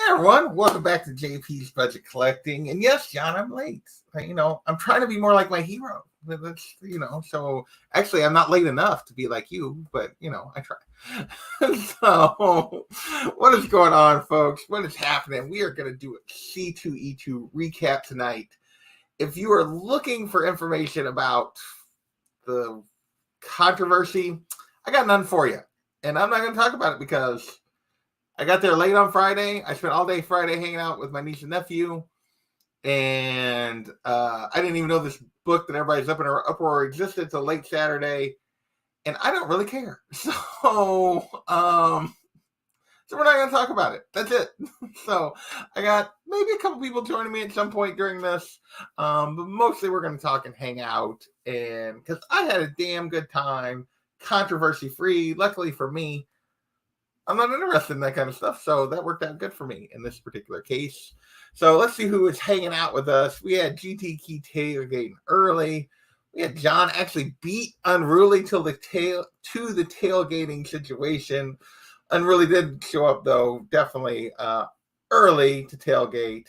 Hey everyone, welcome back to JP's Budget Collecting. And yes, John, I'm late. I'm trying to be more like my hero. That's, so actually I'm not late enough to be like you, but I try. So what is going on, folks? What is happening? We are going to do a C2E2 recap tonight. If you are looking for information about the controversy, I got none for you. And I'm not going to talk about it because I got there late on Friday. I spent all day Friday hanging out with my niece and nephew. And I didn't even know this book that everybody's up in an uproar existed till late Saturday. And I don't really care. So we're not going to talk about it. That's it. So I got maybe a couple people joining me at some point during this. But mostly we're going to talk and hang out. And because I had a damn good time, controversy free. Luckily for me, I'm not interested in that kind of stuff, so that worked out good for me in this particular case. So let's see who is hanging out with us. We had GT Key tailgating early. We had John actually beat Unruly to the tailgating situation. Unruly did show up, though, definitely early to tailgate.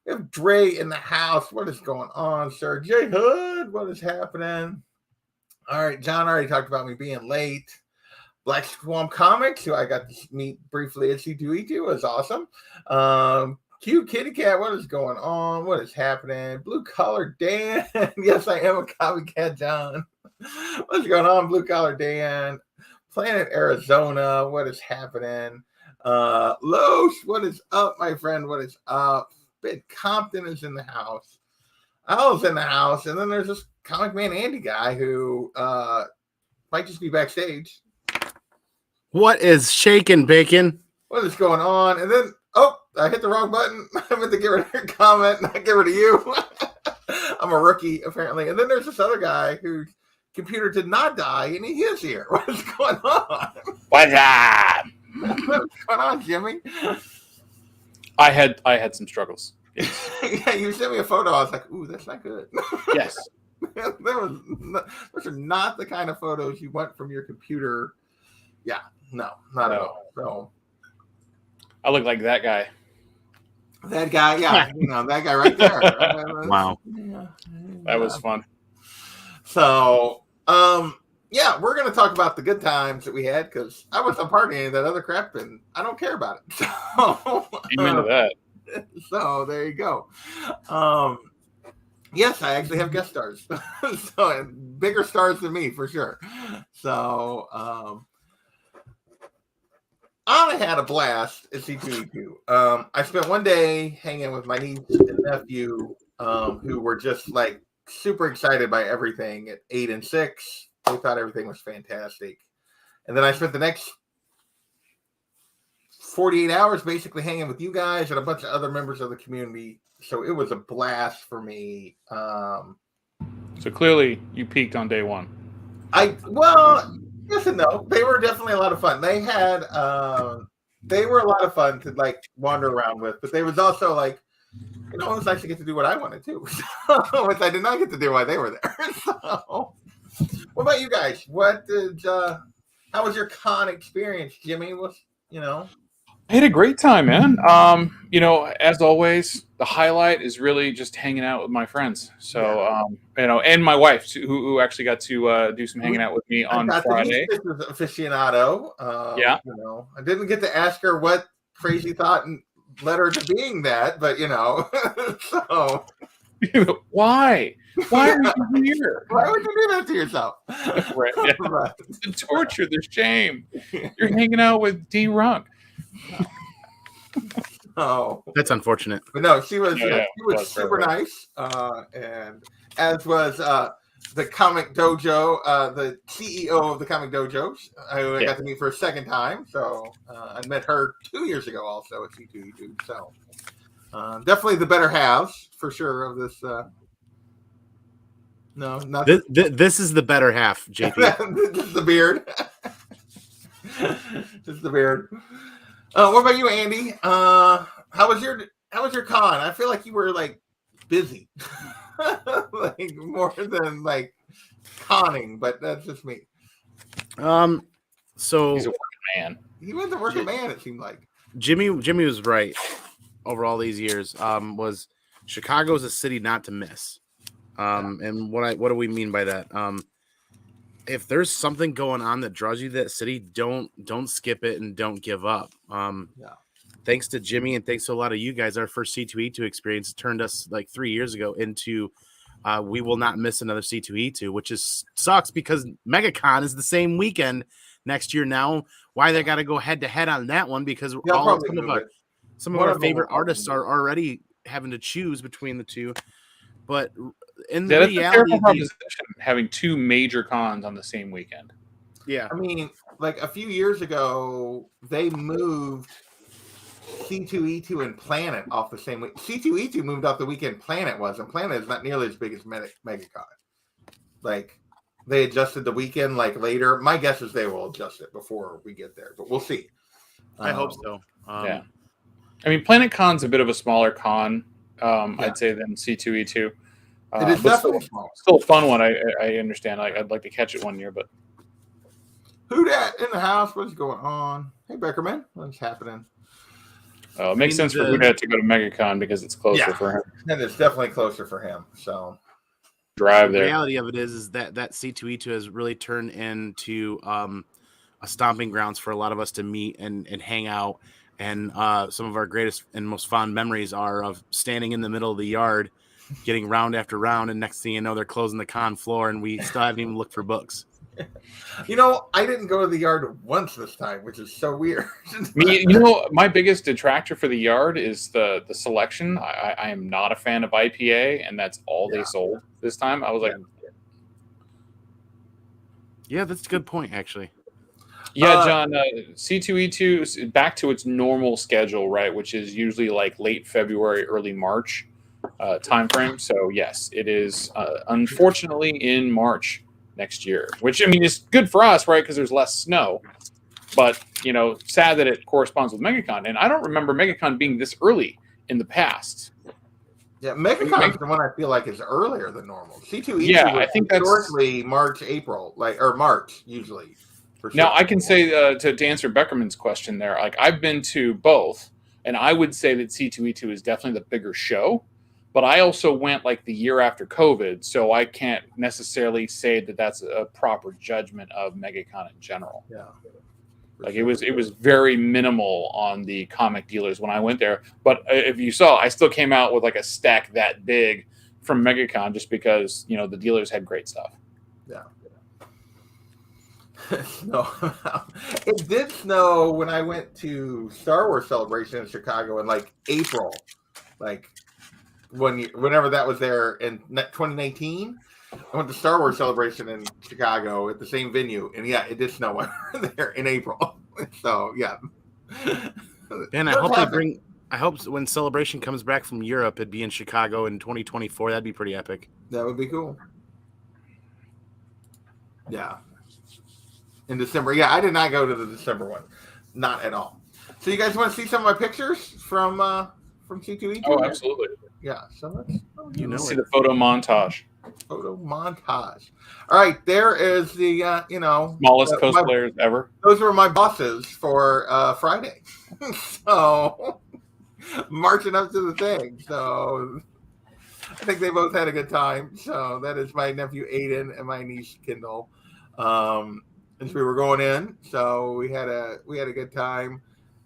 We have Dre in the house. What is going on, sir? J Hood, what is happening? All right, John already talked about me being late. Black Swamp Comics, who I got to meet briefly at C2E2, was awesome. Cute Kitty Cat, what is going on? What is happening? Blue Collar Dan. Yes, I am a copycat, John. What's going on, Blue Collar Dan? Planet Arizona, what is happening? Los, what is up, my friend? What is up? Ben Compton is in the house. Al's in the house. And then there's this Comic Man Andy guy who might just be backstage. What is shaking, bacon? What is going on? And then, I hit the wrong button. I meant to get rid of your comment, not get rid of you. I'm a rookie, apparently. And then there's this other guy whose computer did not die, and he is here. What is going on? What's up? What's going on, Jimmy? I had some struggles. Yes. Yeah, you sent me a photo. I was like, ooh, that's not good. Yes. Those are not the kind of photos you want from your computer. Yeah, no, not at all. So I look like that guy. That guy, yeah, that guy right there. Wow. That was fun. So, yeah, we're going to talk about the good times that we had because I wasn't partying of that other crap and I don't care about it. So, Amen to that. So there you go. Yes, I actually have guest stars. So bigger stars than me for sure. So, I had a blast at C2E2. I spent one day hanging with my niece and nephew, who were just like super excited by everything at 8 and 6. They thought everything was fantastic. And then I spent the next 48 hours basically hanging with you guys and a bunch of other members of the community. So it was a blast for me. So clearly you peaked on day one. Yes and no. They were definitely a lot of fun. They had, they were a lot of fun to like wander around with, but they was also like, it was nice to get to do what I wanted to, which I did not get to do while they were there. So, what about you guys? How was your con experience, Jimmy? I had a great time, man. As always, the highlight is really just hanging out with my friends. So, and my wife, who actually got to do some hanging out with me on Friday. Aficionado. Yeah. I didn't get to ask her what crazy thought led her to being that, but so. Why? Why are you here? Why would you do that to yourself? Right. Yeah. Right. The torture, the shame. You're hanging out with D. Runk. Oh, that's unfortunate. But no, she was super nice, and as was the Comic Dojo, the CEO of the Comic Dojo, who I got to meet for a second time. So I met her 2 years ago, also at C2E2. So definitely the better halves for sure of this. No, not this is the better half, JP. This is the beard. This is the beard. What about you, Andy? How was your con? I feel like you were like busy, like more than like conning, but that's just me. So he's a working man. He was a working man. It seemed like Jimmy was right. over all these years was Chicago is a city not to miss. And what do we mean by that? If there's something going on that draws you to that city, don't skip it and don't give up. Thanks to Jimmy and thanks to a lot of you guys, our first C2E2 experience turned us like 3 years ago into we will not miss another C2E2, which sucks because MegaCon is the same weekend next year now. Why they got to go head to head on that one? Because some of our favorite artists are already having to choose between the two. But in that's reality, a terrible proposition, having two major cons on the same weekend. Yeah, I mean, like a few years ago, they moved C2E2 and Planet off the same week. C2E2 moved off the weekend Planet was, and Planet is not nearly as big as MegaCon. Like, they adjusted the weekend like later. My guess is they will adjust it before we get there, but we'll see. I hope so. Yeah, I mean, Planet Con's a bit of a smaller con, I'd say, than C2E2. It is definitely still a fun one. I understand. I'd like to catch it one year, but who dat in the house? What's going on? Hey, Beckerman, what's happening? It makes sense for Hudat to go to MegaCon because it's closer for him. And it's definitely closer for him. So drive there. The reality of it is that C2E2 has really turned into a stomping grounds for a lot of us to meet and hang out. And some of our greatest and most fond memories are of standing in the middle of the yard, getting round after round, and next thing you know, they're closing the con floor, and we still haven't even looked for books. You know, I didn't go to the yard once this time, which is so weird. My biggest detractor for the yard is the selection. I am not a fan of IPA, and that's all they sold this time. I was like, yeah, that's a good point, actually. Yeah, John, C2E2 is back to its normal schedule, right, which is usually like late February, early March timeframe. So, yes, it is unfortunately in March next year, which, I mean, is good for us, right, because there's less snow. But, sad that it corresponds with MegaCon. And I don't remember MegaCon being this early in the past. Yeah, MegaCon is the one I feel like is earlier than normal. C2E2 I think that's historically March, April, or March, usually. Sure. Now, I can say to answer Beckerman's question there, like I've been to both, and I would say that C2E2 is definitely the bigger show, but I also went like the year after COVID, so I can't necessarily say that that's a proper judgment of MegaCon in general. Yeah. Like it was very minimal on the comic dealers when I went there, but if you saw, I still came out with like a stack that big from MegaCon just because, the dealers had great stuff. Yeah. No, it did snow when I went to Star Wars Celebration in Chicago in like April, like whenever that was there in 2019. I went to Star Wars Celebration in Chicago at the same venue, and yeah, it did snow when we were there in April. So yeah, and I hope when Celebration comes back from Europe, it'd be in Chicago in 2024. That'd be pretty epic. That would be cool. Yeah. In December. Yeah, I did not go to the December one. Not at all. So you guys want to see some of my pictures from C2E2? Oh, absolutely. Yeah. So let's see the photo montage. Photo montage. All right, there is the smallest cosplayers ever. Those were my bosses for Friday. So marching up to the thing. So I think they both had a good time. So that is my nephew Aiden and my niece Kendall. As we were going in, so we had a good time,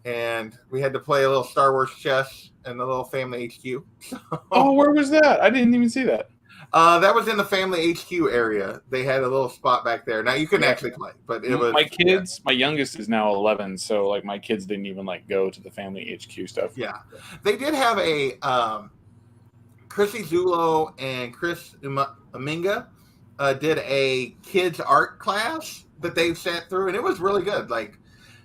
and we had to play a little Star Wars chess in the little family HQ. So, where was that? I didn't even see that. That was in the family HQ area. They had a little spot back there. Now you couldn't actually play, but it was my kids. Yeah. My youngest is now 11, so like my kids didn't even like go to the family HQ stuff. Yeah, they did have a Chrissy Zulo and Chris Aminga did a kids art class that they've sat through, and it was really good. Like,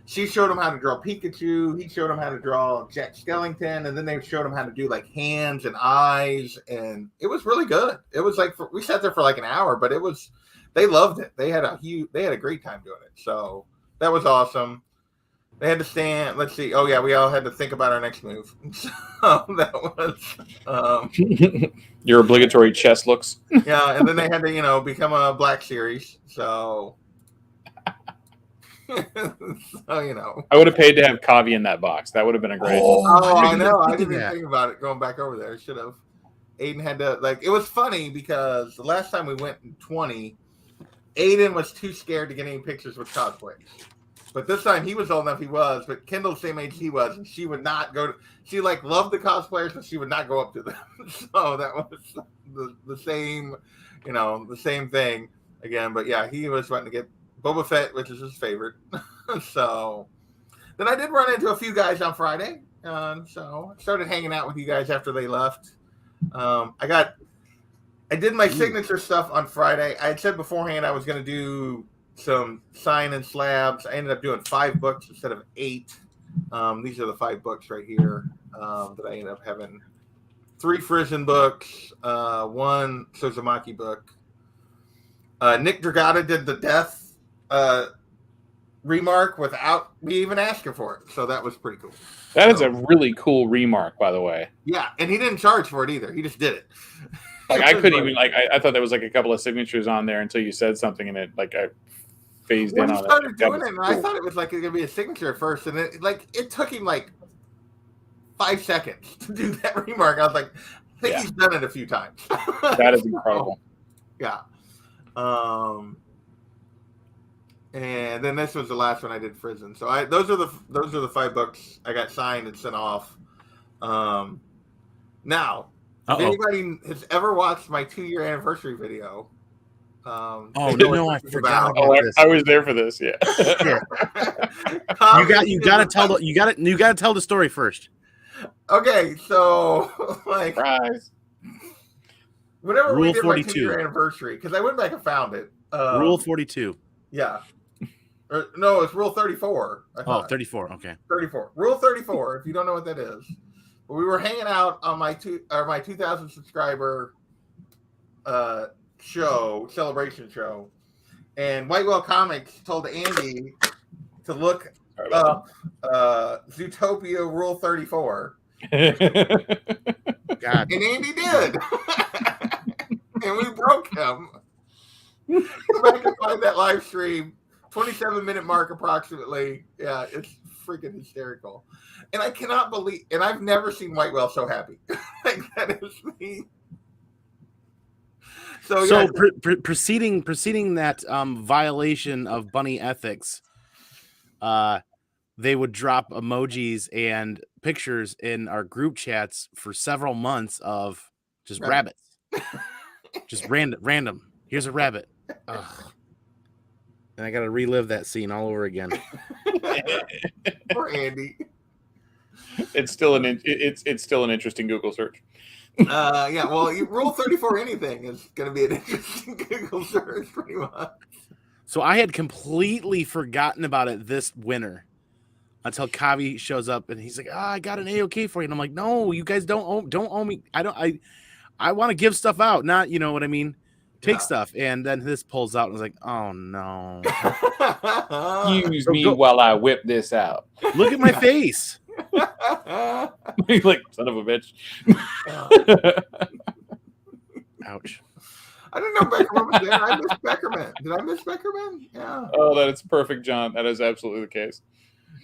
she showed them how to draw Pikachu, he showed them how to draw Jack Skellington, and then they showed them how to do like hands and eyes, and it was really good. It was like we sat there for like an hour, but they loved it. They had a great time doing it. So that was awesome. They had to stand. Let's see. Oh yeah, we all had to think about our next move. So that was your obligatory chess looks. Yeah, and then they had to become a Black Series. So So, you know. I would have paid to have Kavi in that box. That would have been a great. Oh, I didn't know. I think of didn't even that. think about it going back over there. I should have. Aiden had to, like, it was funny because the last time we went in 20, Aiden was too scared to get any pictures with cosplays. But this time he was old enough, he was, but Kendall's the same age he was, and she would not go to, she like loved the cosplayers, but she would not go up to them. So that was the same, you know, the same thing again. But yeah, he was wanting to get Boba Fett, which is his favorite. So then I did run into a few guys on Friday. So I started hanging out with you guys after they left. I did my signature stuff on Friday. I had said beforehand I was going to do some sign and slabs. I ended up doing 5 books instead of 8. These are the 5 books right here that I ended up having. 3 Frisian books, 1 Sozumaki book. Nick Dragata did the death remark without me even asking for it. So that was pretty cool. That is a really cool remark, by the way. Yeah, and he didn't charge for it either. He just did it. Like I couldn't even I thought there was like a couple of signatures on there until you said something, and it like I phased when in he on started it. doing it, and I thought it was like it was gonna be a signature at first, and it took him like 5 seconds to do that remark. I was like, I think he's done it a few times. That is incredible. Yeah. And then this was the last one I did Prison. So those are the 5 books I got signed and sent off. Now, if anybody has ever watched my 2-year anniversary video, no, I forgot about this. I was there for this. Yeah. you got to tell the story first. Okay, so like Surprise. whenever Rule we did 42. my 2-year anniversary, because I went back and found it. Rule 42. Yeah. No, it's Rule 34. 34. Okay. 34. Rule 34, if you don't know what that is. But we were hanging out on my 2,000 subscriber celebration show. And Whitewell Comics told Andy to look up Zootopia Rule 34. God. And Andy did. And we broke him. Go back and find that live stream. 27-minute mark approximately. Yeah, it's freaking hysterical. And I cannot believe, and I've never seen Whitewell so happy. Like that is me. So preceding that violation of bunny ethics, they would drop emojis and pictures in our group chats for several months of just rabbits. Just random. Here's a rabbit. Ugh. And I got to relive that scene all over again. Poor Andy. It's still an interesting Google search. Yeah, well, Rule 34 anything is going to be an interesting Google search, pretty much. So I had completely forgotten about it this winter until Kavi shows up and he's like, I got an A-OK for you. And I'm like, no, you guys don't owe me. I want to give stuff out, not, you know what I mean? Take stuff. And then this pulls out and I was like, oh no. Excuse me while I whip this out. Look at my face. He's like, son of a bitch. Ouch. I didn't know Beckerman was there. I missed Beckerman. Did I miss Beckerman? Yeah. Oh, that is perfect, John. That is absolutely the case.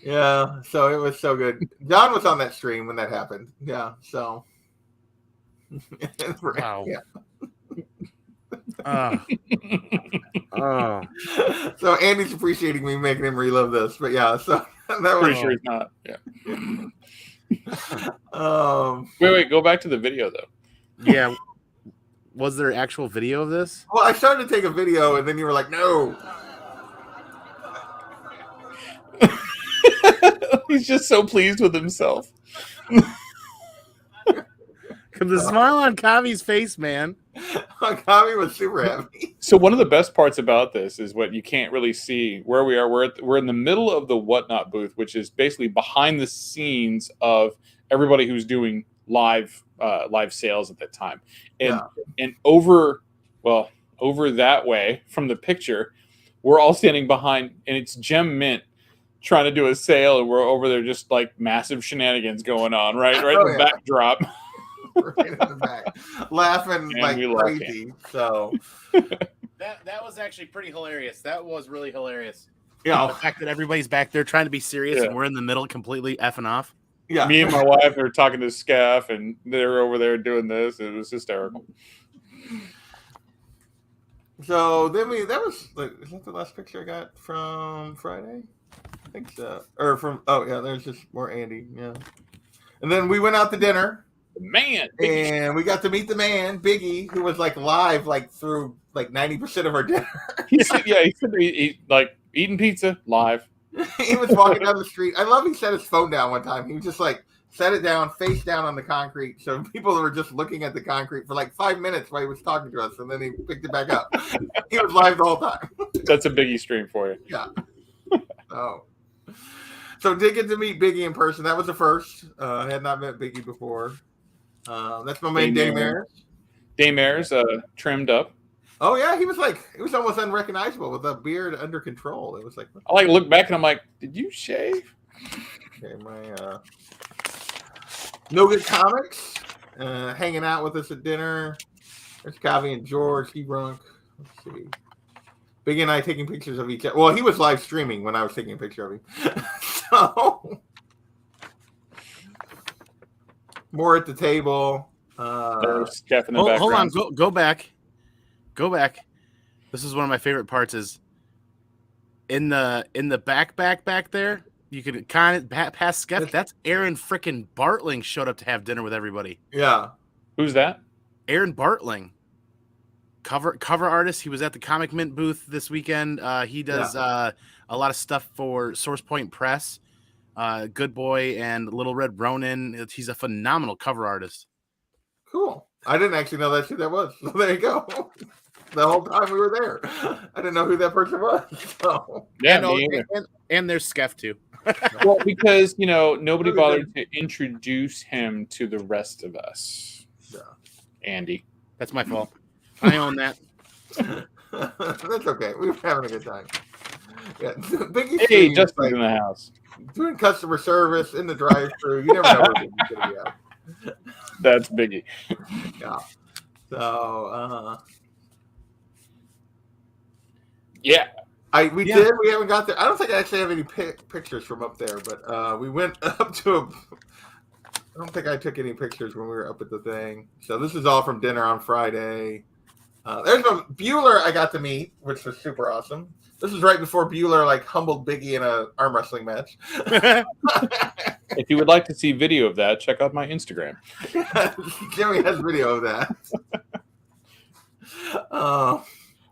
Yeah. So it was so good. John was on that stream when that happened. Yeah. So. Wow. Yeah. So Andy's appreciating me making him relive this, but yeah, so that was pretty sure he's not. Yeah. Wait, go back to the video though. Yeah. Was there actual video of this? Well, I started to take a video and then you were like, no. He's just so pleased with himself. The smile on Kavi's face, man. Kavi was super happy. So one of the best parts about this is what you can't really see where we are. We're in the middle of the Whatnot booth, which is basically behind the scenes of everybody who's doing live sales at that time. And over that way from the picture, we're all standing behind, and it's Gem Mint trying to do a sale, and we're over there just like massive shenanigans going on, right in the backdrop. Right in the back, laughing like crazy. So that was actually pretty hilarious. That was really hilarious. Yeah, The fact that everybody's back there trying to be serious Yeah. and we're in the middle completely effing off. yeah. Me and my wife are talking to Scaff, and they're over there doing this. It was hysterical. So then is that the last picture I got from Friday? I think so. Or there's just more Andy. Yeah. And then we went out to dinner. Man, and we got to meet the man, Biggie, who was like live like through like 90% of our dinner. he said like eating pizza live. He was walking down the street. I love he set his phone down one time. He was just like set it down, face down on the concrete. So people were just looking at the concrete for like 5 minutes while he was talking to us, and then he picked it back up. He was live the whole time. That's a Biggie stream for you. Yeah. So did get to meet Biggie in person. That was the first. I had not met Biggie before. That's my man, Daymare. Daymare's trimmed up. Oh yeah, he was almost unrecognizable with a beard under control. It was like I like look back and I'm like, did you shave? Okay, my No Good Comics hanging out with us at dinner. There's Kavi and George. He drunk. Let's see. Big and I taking pictures of each other. Well, he was live streaming when I was taking a picture of him. So more at the table. Scaff in the Hold background. on, go back. This is one of my favorite parts. Is in the back there. You could kind of past Skeff. That's Aaron frickin' Bartling showed up to have dinner with everybody. Yeah. Who's that? Aaron Bartling, cover artist. He was at the Comic Mint booth this weekend. He does a lot of stuff for Source Point Press. Good Boy and Little Red Ronin. He's a phenomenal cover artist. Cool. I didn't actually know that's who that was. So there you go. The whole time we were there, I didn't know who that person was. So. Yeah, and there's Skeff too. Well, because nobody bothered to introduce him to the rest of us. Yeah. Andy, that's my fault. I own that. That's okay. We were having a good time. Yeah, hey, Justin's in the house doing customer service in the drive-thru. You never know where Biggie's gonna be at. That's Biggie. Yeah. So. Yeah. We did. We haven't got there. I don't think I actually have any pictures from up there, but we went up to I don't think I took any pictures when we were up at the thing. So this is all from dinner on Friday. There's a Bueller I got to meet, which was super awesome. This is right before Bueller like humbled Biggie in an arm wrestling match. If you would like to see video of that, check out my Instagram. Jimmy has video of that.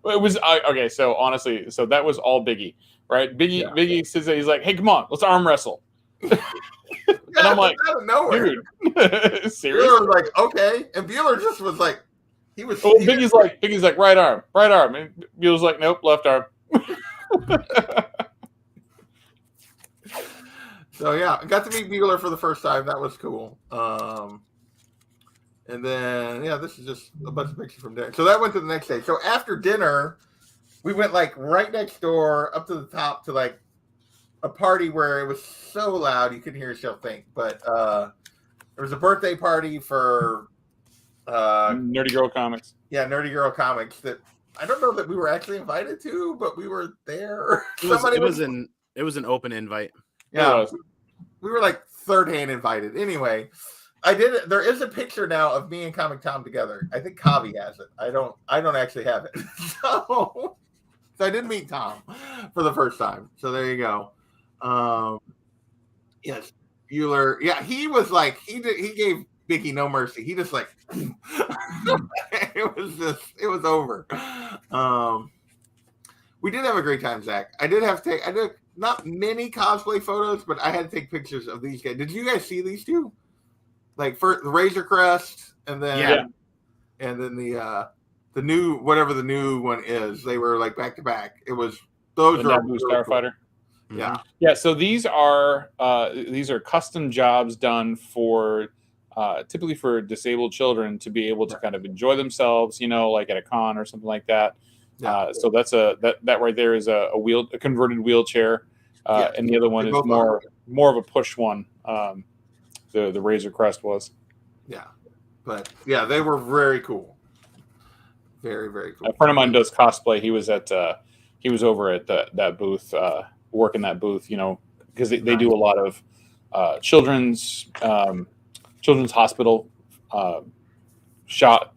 It was okay. So honestly, that was all Biggie, right? Biggie says that he's like, "Hey, come on, let's arm wrestle." And I'm like, out of nowhere. Dude, seriously? Bueller was like, okay, and Bueller just was like, he was. Oh, Biggie's like right arm, and Bueller's like, nope, left arm. So yeah, I got to meet Bueller for the first time. That was cool. And then this is just a bunch of pictures from dinner. So that went to the next day. So after dinner, we went like right next door up to the top to like a party where it was so loud you couldn't hear yourself think. But there was a birthday party for Nerdy Girl Comics. Yeah, Nerdy Girl Comics that I don't know that we were actually invited to, but we were there. It was an open invite. Yeah, we were like third-hand invited. Anyway, there is a picture now of me and Comic Tom together. I think Kavi has it. I don't actually have it. So I did meet Tom for the first time. So there you go. Yes, Bueller. Yeah, he was like he gave Biggie no mercy. He just like it was over. We did have a great time, Zach. I did not many cosplay photos, but I had to take pictures of these guys. Did you guys see these two? Like for the Razor Crest, and then the new whatever the new one is. They were like back to back. It was those are Blue Starfighter. Cool. Yeah, yeah. So these are custom jobs done for typically for disabled children to be able to kind of enjoy themselves. Like at a con or something like that. Yeah. So that's that right there is a converted wheelchair, and the other one is more of a push one. The Razor Crest was. Yeah, but yeah, they were very cool. Very, very cool. A friend of mine does cosplay. He was over at that booth work in that booth, because they do a lot of children's hospital shot,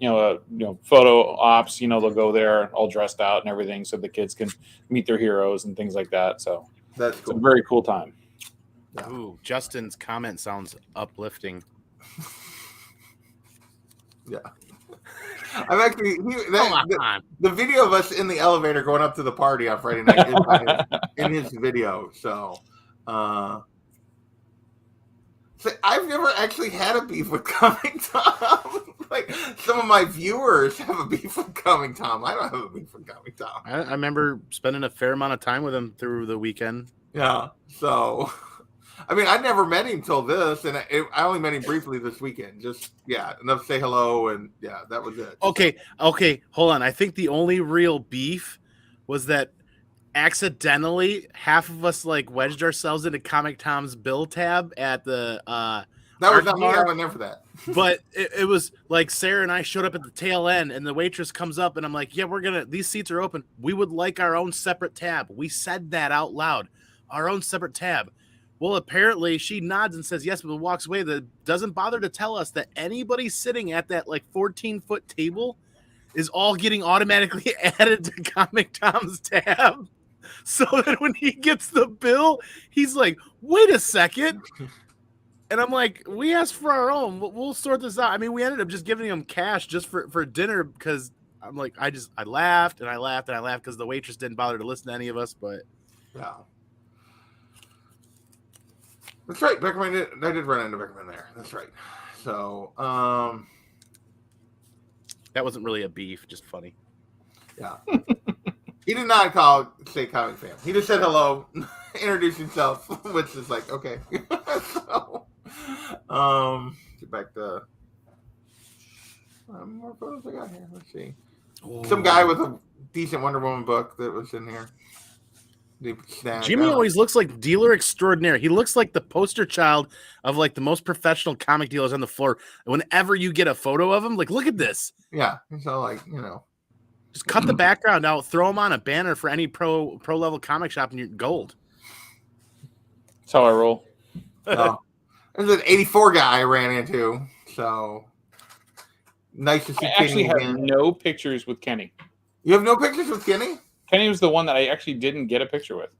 photo ops. They'll go there all dressed out and everything, so the kids can meet their heroes and things like that. So That's cool. It's a very cool time. Yeah. Ooh, Justin's comment sounds uplifting. Yeah. I'm actually the video of us in the elevator going up to the party on Friday night is in his video. So, I've never actually had a beef with Coming Tom. Like some of my viewers have a beef with Coming Tom. I don't have a beef with Coming Tom. I remember spending a fair amount of time with him through the weekend. Yeah. So, I mean, I never met him till this, and I only met him briefly this weekend. Just enough to say hello, and that was it. Okay, hold on. I think the only real beef was that accidentally half of us wedged ourselves into Comic Tom's bill tab at the that was not me. I went there for that. But it was like Sarah and I showed up at the tail end, and the waitress comes up, and I'm like, yeah, these seats are open. We would like our own separate tab. We said that out loud. Our own separate tab. Well, apparently she nods and says yes, but walks away. That doesn't bother to tell us that anybody sitting at that 14-foot table is all getting automatically added to Comic Tom's tab. So that when he gets the bill, he's like, wait a second. And I'm like, we asked for our own. We'll sort this out. I mean, we ended up just giving him cash just for dinner because I'm like, I laughed and I laughed and I laughed because the waitress didn't bother to listen to any of us. But yeah. That's right. Beckerman I did run into Beckerman there. That's right. So, that wasn't really a beef, just funny. Yeah. He did not say comic fan. He just said hello, introduced himself, which is like, okay. So, get back to more photos I got here. Let's see. Ooh. Some guy with a decent Wonder Woman book that was in here. Jimmy always looks like dealer extraordinaire. He looks like the poster child of the most professional comic dealers on the floor. Whenever you get a photo of him, look at this. Yeah, he's all just cut the background out, throw him on a banner for any pro level comic shop, and you're gold. That's how I roll. There's an 84 guy I ran into. So nice to see. I actually have no pictures with Kenny. You have no pictures with Kenny? Kenny was the one that I actually didn't get a picture with.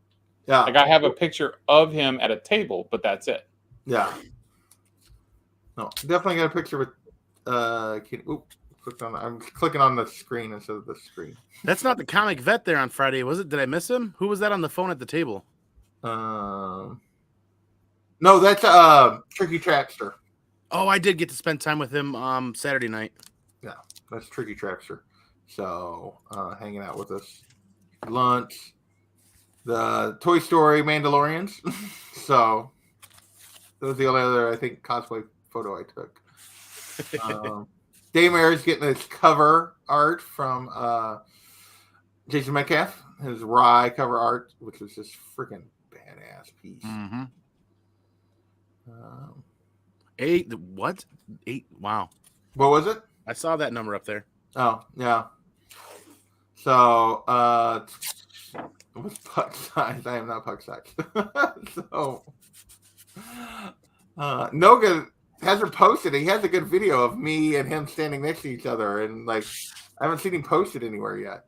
Yeah. I have a picture of him at a table, but that's it. Yeah. No, definitely got a picture with Kenny. Oop, I'm clicking on the screen instead of the screen. That's not the comic vet there on Friday, was it? Did I miss him? Who was that on the phone at the table? No, that's Tricky Trackster. Oh, I did get to spend time with him Saturday night. Yeah, that's Tricky Trackster. So hanging out with us. Lunch, the Toy Story Mandalorians. So that was the only other, I think, cosplay photo I took. Daymare's getting his cover art from Jason Metcalf, his Rye cover art, which was just freaking badass piece. Mm-hmm. 8 what? 8? Wow. What was it? I saw that number up there. Oh, yeah. So, what's puck size? I am not puck size. So, Noga hasn't posted it. He has a good video of me and him standing next to each other, and I haven't seen him posted anywhere yet.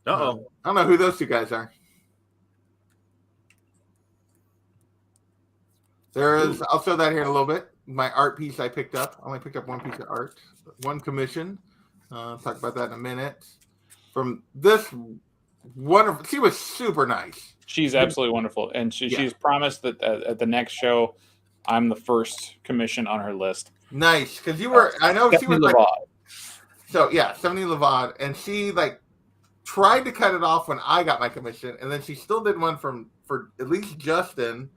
Uh-oh. I don't know who those two guys are. There is. I'll show that here in a little bit. My art piece I picked up. I only picked up one piece of art, one commission. Talk about that in a minute. From this wonderful, she was super nice. She's absolutely wonderful, and she's promised that at the next show, I'm the first commission on her list. Nice, because you were. I know she was So yeah, 70 Levad, and she tried to cut it off when I got my commission, and then she still did one for at least Justin,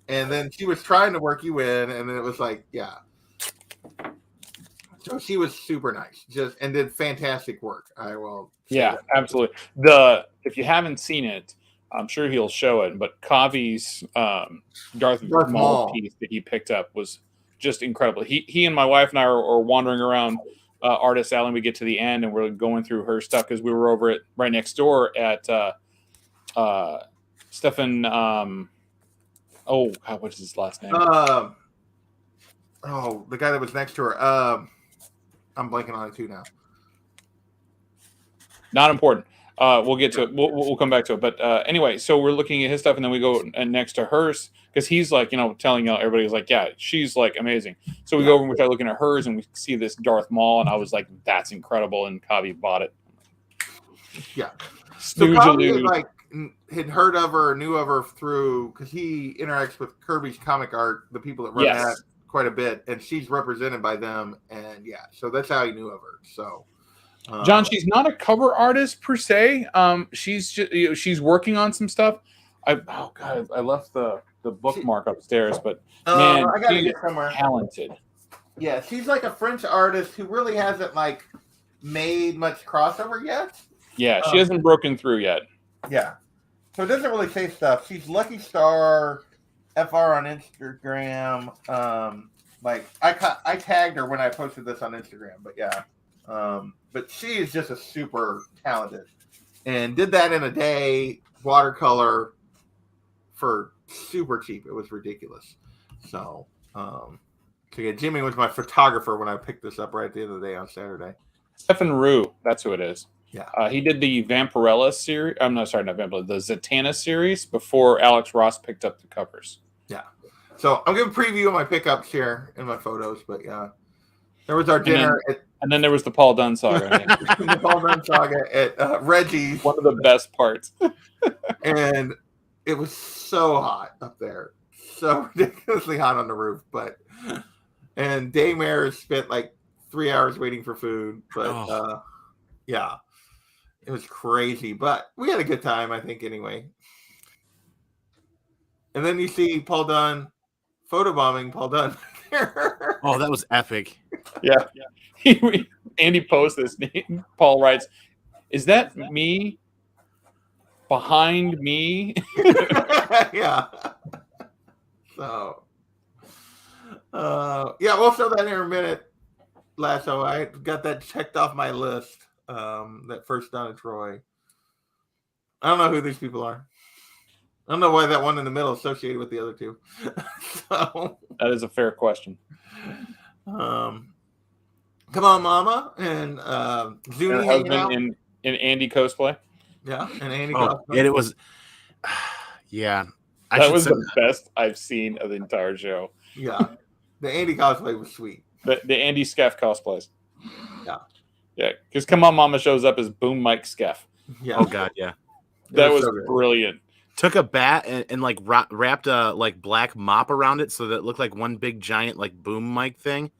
and then she was trying to work you in, and then it was yeah. So she was super nice, and did fantastic work. I will. Yeah, absolutely. If you haven't seen it, I'm sure he'll show it. But Kavi's Darth Maul piece that he picked up was just incredible. He and my wife and I are wandering around Artist Alley. We get to the end and we're going through her stuff because we were over right next door at Stefan. Oh God, what's his last name? The guy that was next to her. I'm blanking on it too now. Not important. We'll get to it. We'll come back to it. But anyway, so we're looking at his stuff, and then we go next to hers because he's like, telling everybody's like, yeah, she's like amazing. So we go over and we start looking at hers, and we see this Darth Maul, and I was like, that's incredible. And Kavi bought it. Yeah. So Snooze Kavi had heard of her, knew of her through because he interacts with Kirby's comic art, the people that run that quite a bit, and she's represented by them, and so that's how he knew of her. So. John, she's not a cover artist per se. She's just, she's working on some stuff. I left the bookmark upstairs, but man, I gotta she's get somewhere. Talented. Yeah, she's like a French artist who really hasn't like made much crossover yet. Yeah, she hasn't broken through yet. Yeah, so it doesn't really say stuff. She's Lucky Star FR on Instagram. Like I tagged her when I posted this on Instagram, but yeah. But she is just a super talented and did that in a day, watercolor for super cheap. It was ridiculous. So yeah, Jimmy was my photographer when I picked this up right at the end of the day on Saturday. Stefan Rue, that's who it is. Yeah. He did the Vampirella series. I'm not sorry, not Vampirella, the Zatanna series before Alex Ross picked up the covers. Yeah. So I'm giving a preview of my pickups here in my photos, but yeah. There was our dinner and then there was the Paul Dunn saga. The Paul Dunn saga at Reggie's. One of the best parts. And it was so hot up there. So ridiculously hot on the roof. And Daymare spent like 3 hours waiting for food. But yeah. It was crazy. But we had a good time, I think, anyway. And then you see Paul Dunn photobombing Paul Dunn. Oh, that was epic. Yeah. Andy posts this. Paul writes, "Is that me behind me?" Yeah. So, we'll show that in a minute. Lasso, I got that checked off my list. That first Donna Troy. I don't know who these people are. I don't know why that one in the middle is associated with the other two. So that is a fair question. Come on, Mama, and Zuni hanging out in Andy cosplay. Yeah, and Andy cosplay. And it was, yeah. That was the best I've seen of the entire show. Yeah, the Andy cosplay was sweet. The Andy Scaff cosplays. Yeah, because Come On Mama shows up as Boom Mike Scaff. Yeah. Oh God, yeah. That was brilliant. Took a bat and like wrapped a like black mop around it so that it looked like one big giant like boom mic thing.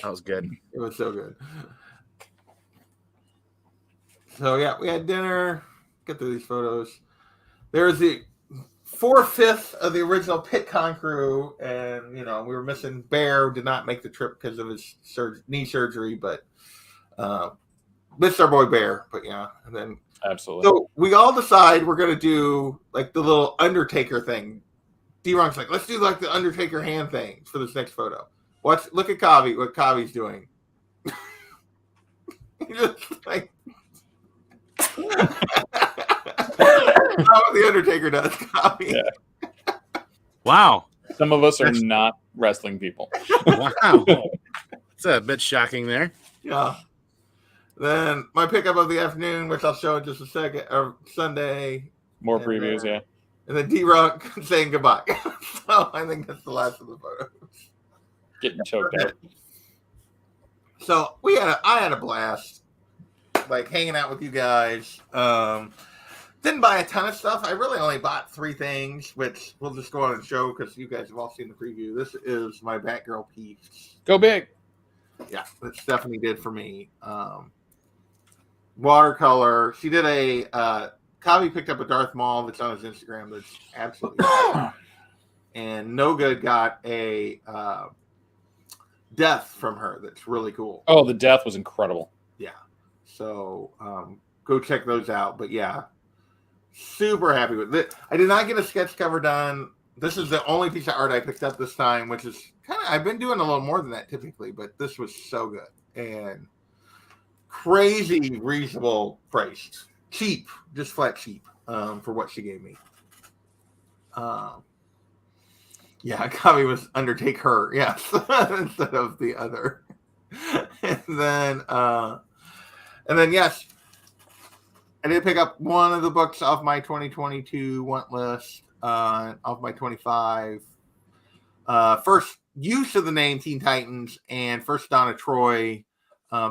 That was good. It was so good. So yeah, we had dinner. Get through these photos. There's the 4/5 of the original PitCon crew, and we were missing Bear. Did not make the trip because of his knee surgery, but missed our boy Bear. But yeah, and then. Absolutely. So we all decide we're going to do like the little Undertaker thing. D-Ronk's like, let's do like the Undertaker hand thing for this next photo. Look at Kavi, what Kavi's doing. He's just like, how the Undertaker does, Kavi. Yeah. Wow. Some of us are not wrestling people. Wow. It's a bit shocking there. Yeah. Then my pickup of the afternoon, which I'll show in just a second, or Sunday. More previews, yeah. And then D-Rock saying goodbye. So I think that's the last of the photos. Getting choked out. So I had a blast, like hanging out with you guys. Didn't buy a ton of stuff. I really only bought 3 things, which we'll just go on and show because you guys have all seen the preview. This is my Batgirl piece. Go big. Yeah, that Stephanie did for me. Watercolor. She did a Kavi picked up a Darth Maul that's on his Instagram that's absolutely and No Good got a death from her that's really cool. Oh, the death was incredible. Yeah. So go check those out. But yeah, super happy with it. I did not get a sketch cover done. This is the only piece of art I picked up this time, which is kind of, I've been doing a little more than that typically, but this was so good and crazy reasonable price. Cheap, just flat cheap. for what she gave me. Yeah, Kami was undertake her, yes, instead of the other. and then yes, I did pick up one of the books off my 2022 want list, off my 25. First use of the name Teen Titans and first Donna Troy.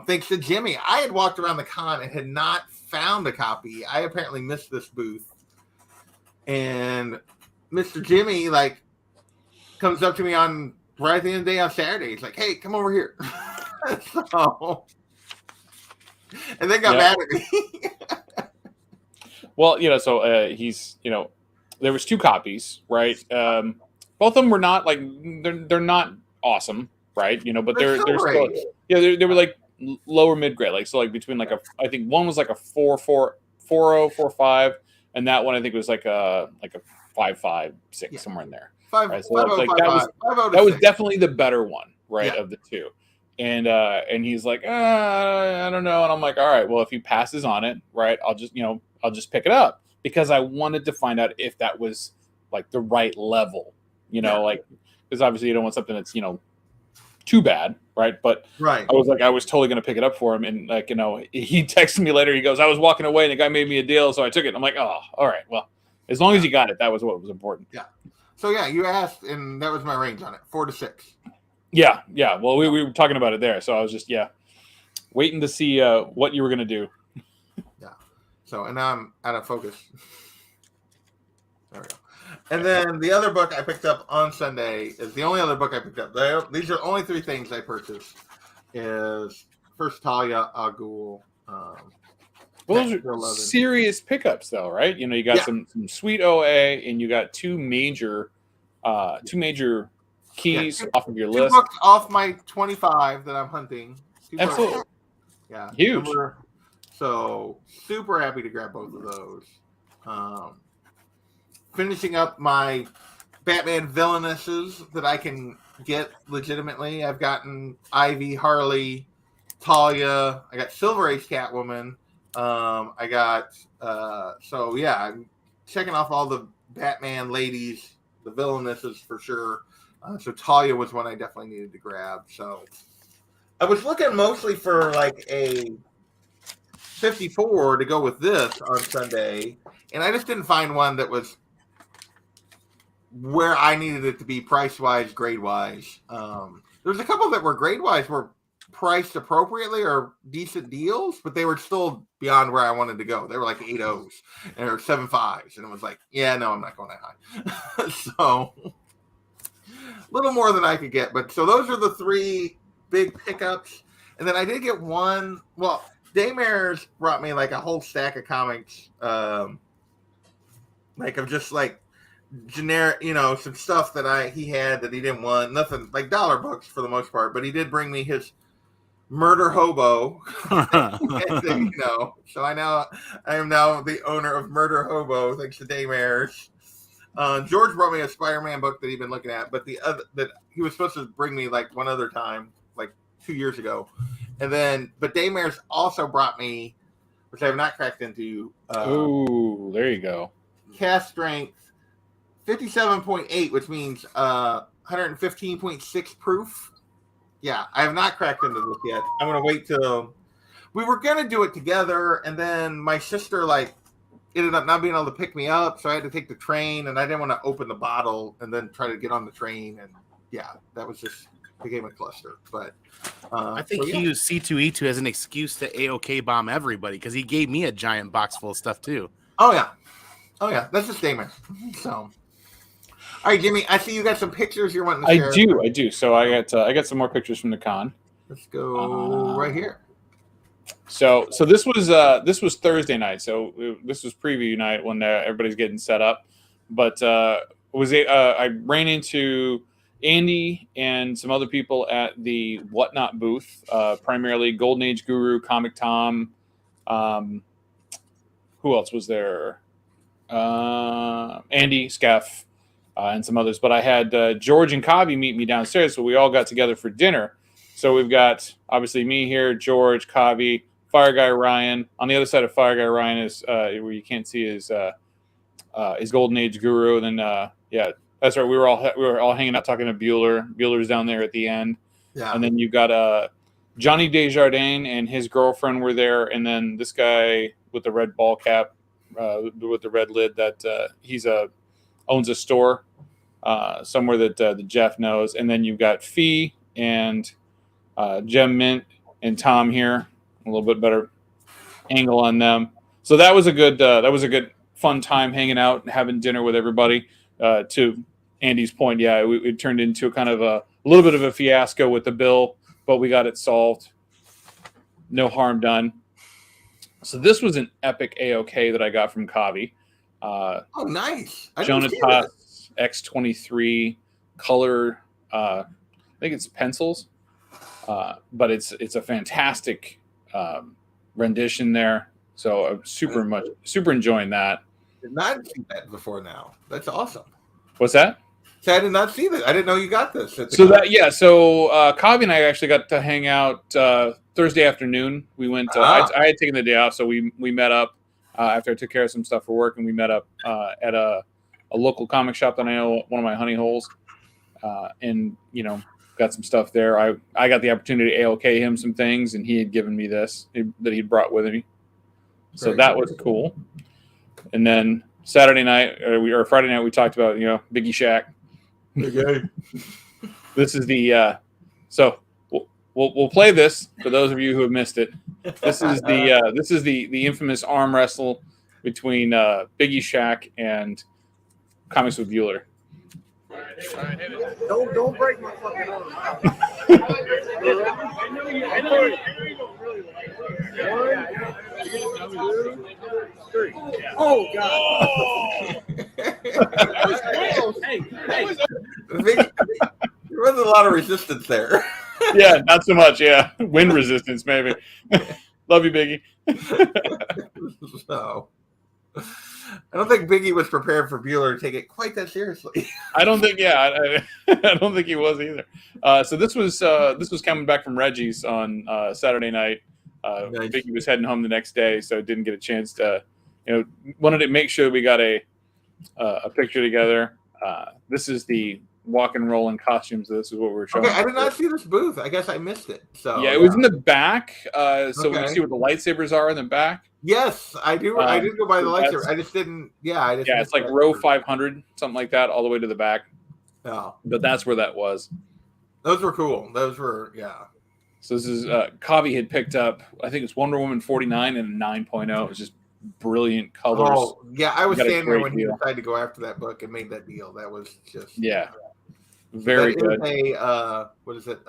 Thanks to Jimmy. I had walked around the con and had not found a copy. I apparently missed this booth. And Mr. Jimmy, like, comes up to me on right at the end of the day on Saturday. He's like, hey, come over here. So, and then got mad at me. Well, so he's, there was 2 copies, right? Both of them were not like they're not awesome, right? But they're still, they were like lower mid grade, like so like between like I think one was like a 4.5, and that one I think was like a 5.56 somewhere in there. Right? So that was definitely the better one, right, of the 2. And he's like, I don't know, and I'm like, all right, well, if he passes on it, right, I'll just pick it up, because I wanted to find out if that was like the right level, like, because obviously you don't want something that's too bad, right? But I was totally going to pick it up for him, and like he texted me later. He goes, I was walking away, and the guy made me a deal, so I took it. I'm like, oh, all right, well, as long as you got it, that was what was important. Yeah. So yeah, you asked, and that was my range on it, 4 to 6. Yeah. Well, we were talking about it there, so I was just waiting to see what you were going to do. Yeah. So, and now I'm out of focus. There we go. And then the other book I picked up on Sunday is the only other book I picked up. These are only 3 things I purchased. Is first Talia al Ghul. Well, those are serious pickups, though, right? You got some sweet OA, and you got 2 major keys off of your 2 list. books off my 25 that I'm hunting. 2 Absolutely. books. Yeah. Huge. So super happy to grab both of those. Finishing up my Batman villainesses that I can get legitimately. I've gotten Ivy, Harley, Talia. I got Silver Age Catwoman. I got I'm checking off all the Batman ladies, the villainesses for sure. So Talia was one I definitely needed to grab. So I was looking mostly for like a 54 to go with this on Sunday, and I just didn't find one that was where I needed it to be price-wise, grade-wise. There's a couple that were grade-wise were priced appropriately or decent deals, but they were still beyond where I wanted to go. They were like 8.0s or 7.5s, and it was like, yeah, no, I'm not going that high. So a little more than I could get. But so those are the 3 big pickups. And then I did get one. Well, Daymare's brought me like a whole stack of comics, like of just like generic, some stuff that he had that he didn't want. Nothing like dollar books for the most part, but he did bring me his Murder Hobo. So I am now the owner of Murder Hobo thanks to Daymare's. George brought me a Spider-Man book that he'd been looking at, but the other that he was supposed to bring me like one other time, like 2 years ago, but Daymare's also brought me, which I have not cracked into. Oh, there you go. Cast strength 57.8, which means 115.6 proof. Yeah, I have not cracked into this yet. I'm gonna wait till we were gonna do it together, and then my sister ended up not being able to pick me up, so I had to take the train, and I didn't want to open the bottle and then try to get on the train, and that was just became a cluster. But I think he used C2E2 as an excuse to AOK bomb everybody, because he gave me a giant box full of stuff too. Oh yeah, that's a statement. So. All right, Jimmy, I see you got some pictures you're wanting to share. I do. So I got some more pictures from the con. Let's go right here. So this was Thursday night. So this was preview night when everybody's getting set up. But I ran into Andy and some other people at the Whatnot booth, primarily Golden Age Guru, Comic Tom. Who else was there? Andy, Scaff. And some others, but I had George and Kavi meet me downstairs, so we all got together for dinner. So we've got obviously me here, George, Kavi, Fire Guy Ryan. On the other side of Fire Guy Ryan is where you can't see his his Golden Age guru. And then yeah, that's right. We were all hanging out talking to Bueller. Bueller's down there at the end. Yeah. And then you got Johnny Desjardins and his girlfriend were there, and then this guy with the red ball cap, with the red lid, that he's owns a store somewhere that Jeff knows. And then you've got Fee and Gem Mint and Tom here, a little bit better angle on them. So that was a good fun time hanging out and having dinner with everybody. To Andy's point, yeah, it turned into a kind of a little bit of a fiasco with the bill, but we got it solved. No harm done. So this was an epic AOK that I got from Kavi. Oh, nice. Jonatas X23 color. I think it's pencils, but it's a fantastic rendition there. So I'm super enjoying that. Did not see that before now. That's awesome. What's that? So I did not see that. I didn't know you got this. So Kavi and I actually got to hang out Thursday afternoon. We went. I had taken the day off, so we met up after I took care of some stuff for work, and we met up at a local comic shop that I know, one of my honey holes, and got some stuff there. I got the opportunity to AOK him some things, and he had given me this that he'd brought with me, so that was cool. And then Saturday night or Friday night, we talked about Biggie Shaq. Okay. This is the so we'll play this for those of you who have missed it. This is the infamous arm wrestle between Biggie Shaq and Comics with Bueller. Don't break my fucking arm. One, two, three. Oh God! There was a lot of resistance there. Yeah, not so much. Yeah, wind resistance maybe. Love you, Biggie. So, I don't think Biggie was prepared for Bueller to take it quite that seriously. I don't think. Yeah, I don't think he was either. So this was coming back from Reggie's on Saturday night. Nice. Biggie was heading home the next day, so didn't get a chance to. Wanted to make sure we got a picture together. This is the walk and roll in costumes. So this is what we were showing. Okay, I did not see this booth. I guess I missed it. So yeah, it was in the back. So we can see what the lightsabers are in the back. Yes, I do. I did go by the lightsaber. I just didn't. Yeah, it's like row 500, something like that, all the way to the back. Oh, but that's where that was. Those were cool. Those were So this is Kavi had picked up. I think it's Wonder Woman 49 and a 9.0. It was just brilliant colors. Oh yeah, I was standing there when he decided to go after that book and made that deal. That was just very good. What is it?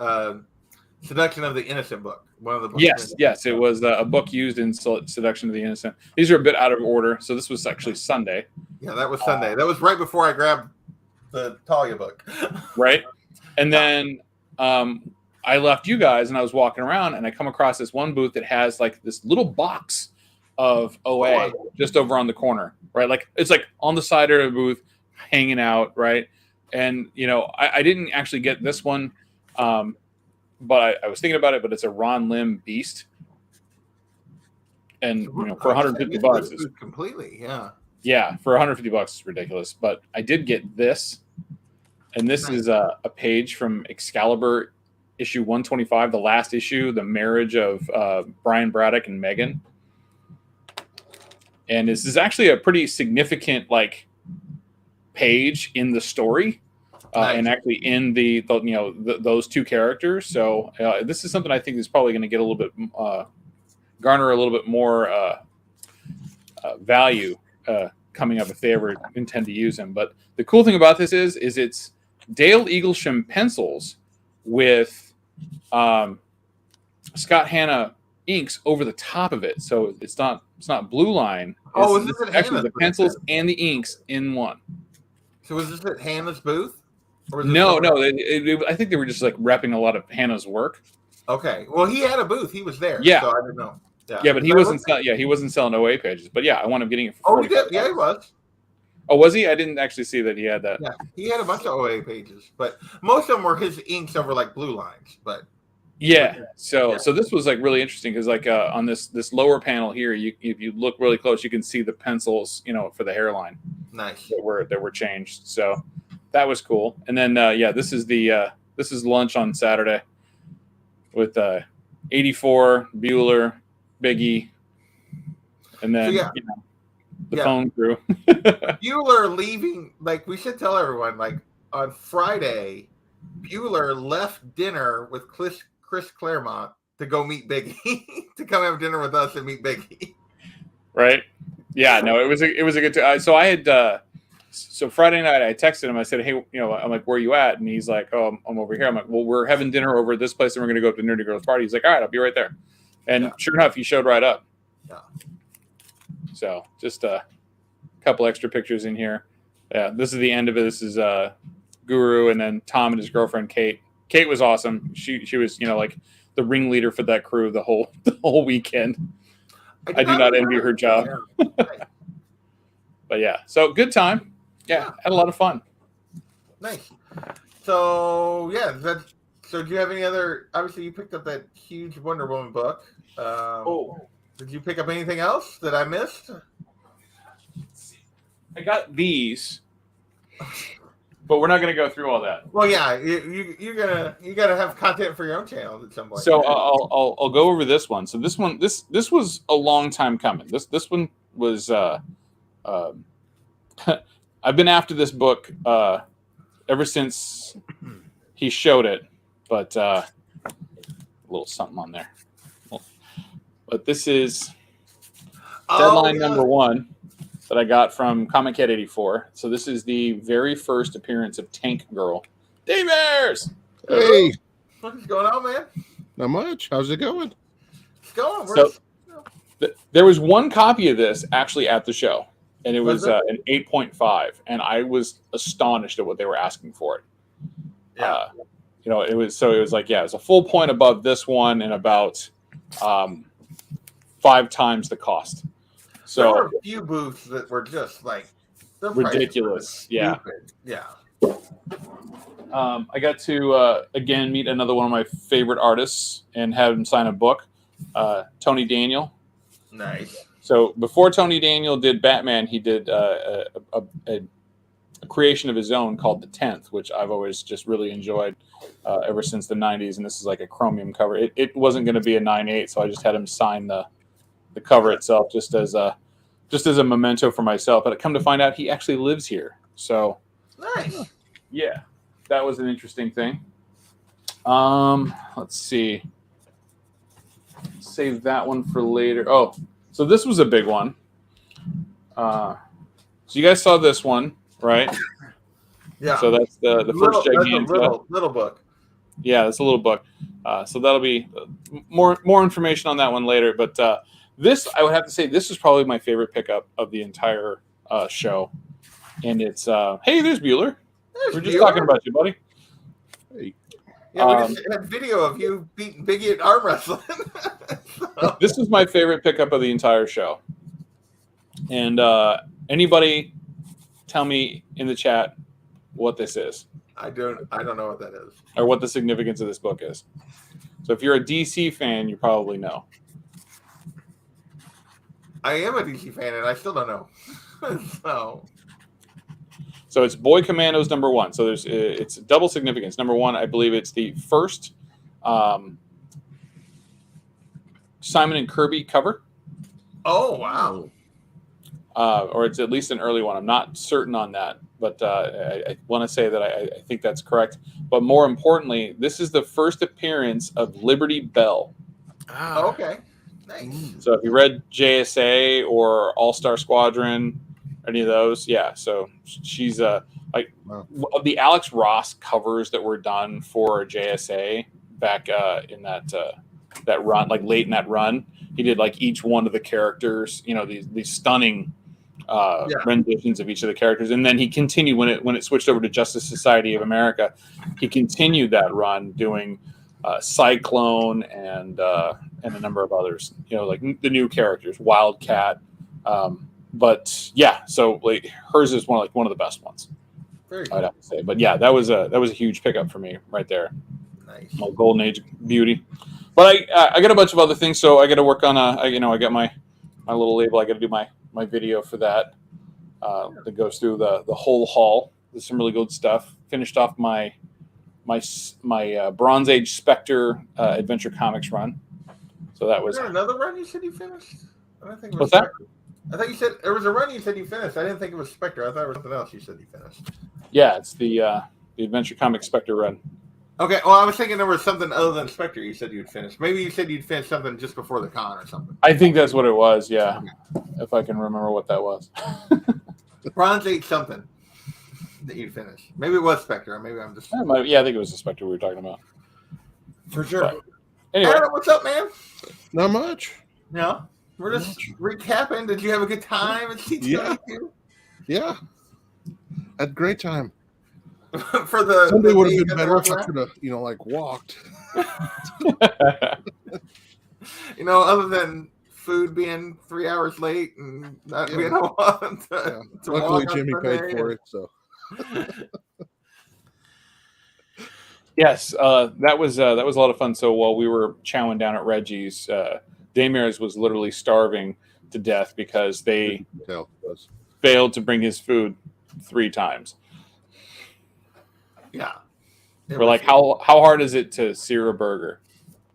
Seduction of the Innocent book. One of the books. Yes, it was a book used in Seduction of the Innocent. These are a bit out of order, so this was actually Sunday. Yeah, that was Sunday. That was right before I grabbed the Talia book. Right, and then I left you guys, and I was walking around, and I come across this one booth that has like this little box of OA just over on the corner, right? Like it's like on the side of the booth, hanging out, right? And I didn't actually get this one. But I was thinking about it, but it's a Ron Lim Beast. And for $150 it's completely, yeah, for $150 it's ridiculous. But I did get this, and this is a page from Excalibur issue 125, the last issue, the marriage of Brian Braddock and Megan. And this is actually a pretty significant page in the story. And actually in those two characters. So this is something I think is probably going to get a little bit garner a little bit more value coming up if they ever intend to use him. But the cool thing about this is it's Dale Eaglesham pencils with Scott Hanna inks over the top of it. So it's not blue line. Is this actually the pencils and the inks in one. So was this at Hannah's booth? No. I think they were just repping a lot of Hannah's work. Okay. Well, he had a booth. He was there. Yeah. So I didn't know. Yeah, but he wasn't. He wasn't selling OA pages. But yeah, I wound up getting it for. Oh, he did. Yeah, he was. Oh, was he? I didn't actually see that he had that. Yeah, he had a bunch of OA pages, but most of them were his inks over blue lines. But Yeah. So Yeah. so this was like really interesting because like on this lower panel here, if you look really close, you can see the pencils, for the hairline Nice. that were changed. So that was cool. And then this is this is lunch on Saturday with 84 Bueller, Biggie, and then yeah. the phone crew. Bueller leaving, like, we should tell everyone, like, on Friday, Bueller left dinner with Chris Claremont to go meet Biggie, to come have dinner with us and meet Biggie. Right? Yeah, no, it was a good time. So I had so Friday night I texted him. I said, "Hey, I'm like, where are you at?" And he's like, "Oh, I'm over here." I'm like, "Well, we're having dinner over at this place, and we're going to go up to Nerdy Girls Party." He's like, "All right, I'll be right there." And sure enough, he showed right up. Yeah. So just a couple extra pictures in here. Yeah, this is the end of it. This is Guru, and then Tom and his girlfriend Kate. Kate was awesome. She was like the ringleader for that crew the whole weekend. I do not envy her job. Yeah. But yeah, so good time. Yeah, had a lot of fun. Nice. So so do you have any other? Obviously, you picked up that huge Wonder Woman book. Did you pick up anything else that I missed? I got these, but we're not going to go through all that. Well, yeah, you gotta have content for your own channel at some point. So I'll go over this one. So this one this was a long time coming. This one was I've been after this book ever since he showed it, but a little something on there. But this is deadline number 1 that I got from Comic Cat 84. So this is the very first appearance of Tank Girl. Davers! Hey, What's going on, man? not much. How's it going? It's going. There was one copy of this actually at the show, and it was an 8.5, and I was astonished at what they were asking for it. Yeah. It was like, it was a full point above this one and about 5 times the cost. So there were a few booths that were just like ridiculous. Yeah. Yeah. I got to again meet another one of my favorite artists and have him sign a book, Tony Daniel. Nice. So before Tony Daniel did Batman, he did a creation of his own called The 10th, which I've always just really enjoyed ever since the 90s. And this is like a chromium cover. It wasn't going to be a 9/8, so I just had him sign the cover itself just as a memento for myself. But I come to find out he actually lives here. So nice. Yeah, that was an interesting thing. Let's see. Save that one for later. Oh, so this was a big one. So you guys saw this one, right? Yeah. So that's the first gigantic little book. Yeah, it's a little book. So that'll be more information on that one later. But this, I would have to say, this is probably my favorite pickup of the entire show. And it's hey, there's Bueller. We're just talking about you, buddy. Hey. Yeah, we just had video of you beating Biggie at arm wrestling. So. This is my favorite pickup of the entire show. And anybody tell me in the chat what this is. I don't know what that is. Or what the significance of this book is. So if you're a DC fan, you probably know. I am a DC fan, and I still don't know. So it's Boy Commandos #1. So it's double significance. #1, I believe it's the first Simon and Kirby cover. Oh, wow. Or it's at least an early one. I'm not certain on that, but I want to say that I think that's correct. But more importantly, this is the first appearance of Liberty Bell. Oh, okay. Nice. So if you read JSA or All-Star Squadron, any of those, yeah. So she's like the Alex Ross covers that were done for JSA back in that run, like late in that run. He did like each one of the characters, these stunning renditions of each of the characters, and then he continued when it switched over to Justice Society of America. He continued that run doing Cyclone and a number of others, like the new characters, Wildcat. But yeah, so like hers is one of the best ones. Very I'd have to say. But yeah, that was a huge pickup for me right there. Nice. My golden age beauty. But I got a bunch of other things, so I got to work on I got my little label. I got to do my video for that. That goes through the whole haul. There's some really good stuff. Finished off my Bronze Age Spectre Adventure Comics run. So that was there another run you said you finished? I don't think it was what's that? Spectre. I thought you said there was a run you said you finished. I didn't think it was Spectre. I thought it was something else you said you finished. Yeah, it's the Adventure Comics Spectre run. Okay, well, I was thinking there was something other than Spectre you said you'd finish. Maybe you said you'd finish something just before the con or something. I think that's what it was, yeah. If I can remember what that was. Bronze Age something that you'd finish. Maybe it was Spectre. Maybe I'm just... Yeah, I think it was the Spectre we were talking about. For sure. But, anyway. Adam, what's up, man? Not much. No? We're just recapping. Did you have a good time at C2E2? Yeah. Had a great time. For the Sunday the would have day been that better we're if I at? could have, walked. Other than food being 3 hours late and not being able to Luckily, walk on Jimmy paid Sunday. for it, so. Yes, that was a lot of fun. So while we were chowing down at Reggie's, Damaris was literally starving to death because they Tell us. failed to bring his food 3 times. Yeah. We're like, how hard is it to sear a burger?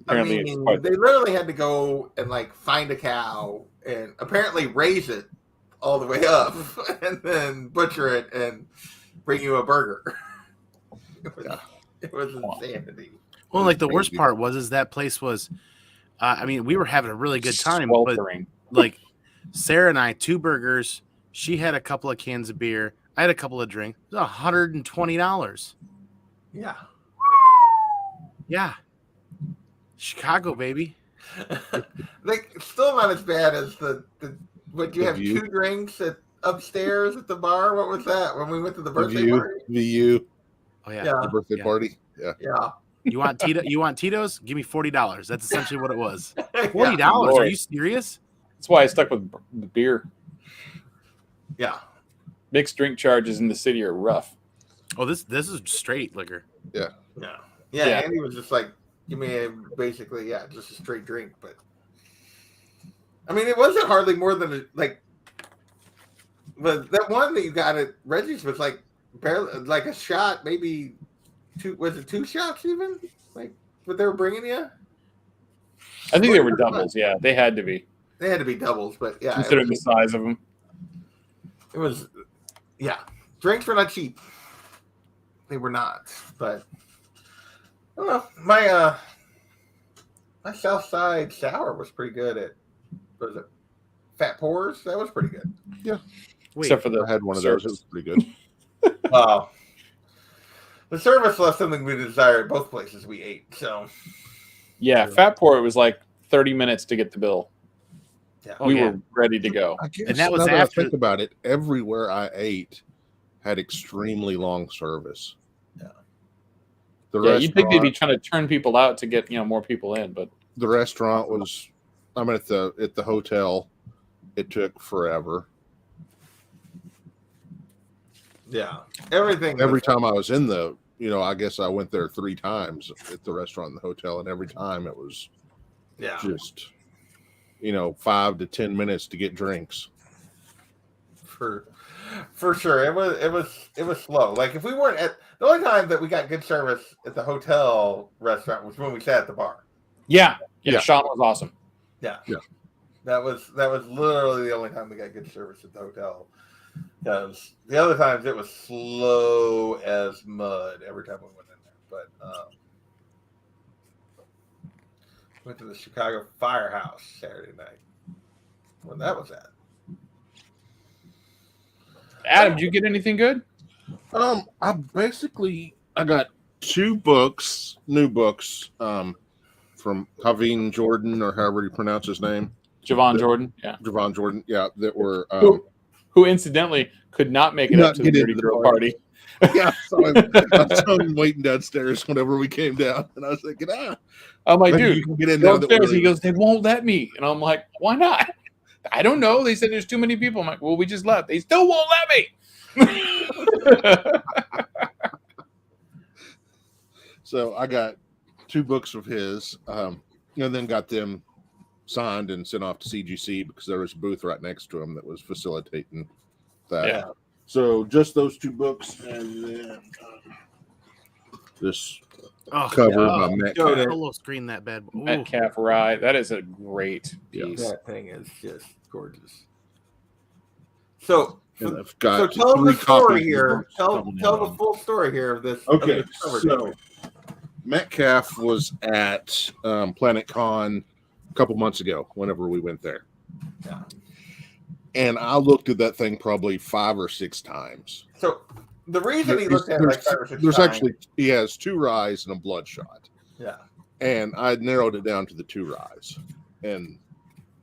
I Apparently, it's mean, quite. they literally had to go and find a cow and apparently raise it all the way up and then butcher it and bring you a burger. It was insanity. Well, the worst part was that place was, we were having a really good time, sweltering. but Sarah and I, 2 burgers, she had a couple of cans of beer, I had a couple of drinks. It was $120. Yeah. Yeah. Chicago, baby. Still not as bad as what you The have view. 2 drinks upstairs at the bar. What was that when we went to the birthday VU. party? VU. Oh yeah. Yeah. The birthday party. Yeah. Yeah. You want Tito's? Give me $40. That's essentially what it was. Yeah. $40? Are you serious? That's why I stuck with the beer. Yeah. Mixed drink charges in the city are rough. Oh, this is straight liquor. Yeah. Yeah. Andy was just give me basically, just a straight drink. But I mean, it wasn't hardly more than but that one that you got at Reggie's was barely a shot, maybe 2. Was it 2 shots even? What they were bringing you? I think they were doubles. Yeah, they had to be. They had to be doubles, but yeah, Considering the size of them. it was drinks were not cheap. They were not, but I don't know. My South Side sour was pretty good at, what was it, Fat Pours? That was pretty good. Wait, Except for the I had one of those. It was pretty good. Wow. The service left something we desired at both places we ate. So Yeah, Fat Port was 30 minutes to get the bill. yeah, We were ready to go. I guess And that was now that after- I think about it, everywhere I ate had extremely long service. Yeah. The Yeah, you'd think they'd be restaurant, trying to turn people out to get more people in, but the restaurant was. I'm at the hotel. It took forever. yeah. Everything. Every time I was in I guess I went there 3 times at the restaurant and the hotel, and every time it was Yeah. just 5 to 10 minutes to get drinks. For sure. It was slow. If we weren't at the only time that we got good service at the hotel restaurant was when we sat at the bar. yeah, Yeah. Sean was awesome. Yeah. Yeah. That was literally the only time we got good service at the hotel. Because the other times it was slow as mud every time we went in there. But went to the Chicago Firehouse Saturday night. When that was at. Adam, did you get anything good? I got 2 books, new books, from Javin Jordan, or however you pronounce his name. Javon Jordan, yeah. Javon Jordan, yeah, that were Who incidentally could not make it Not up to the get Dirty into the Girl party. party. yeah, I saw him waiting downstairs whenever we came down, and I was thinking, I'm like, maybe dude, you can get in go now that upstairs. we're He goes, they won't let me. And I'm like, why not? I don't know. They said there's too many people. I'm like, well, we just left. They still won't let me. So I got 2 books of his, and then got them signed and sent off to CGC because there was a booth right next to him that was facilitating that. Yeah. So just those 2 books, and then this Oh, cover yeah. by Matt. Showed it. Solo screen that bad boy. Ooh. Metcalf Rye. That is a great piece. That thing is just gorgeous. So, And so, I've got tell them 3 the story copies of here. books Tell coming the out. full story here of this. Okay, of this cover. so Metcalf was at Planet Con a couple months ago, whenever we went there. Yeah. And I looked at that thing probably 5 or 6 times. So the reason he looked at it like 5 or 6 There's times, actually, he has 2 Ryes and a Bloodshot. yeah. And I narrowed it down to the 2 Ryes. And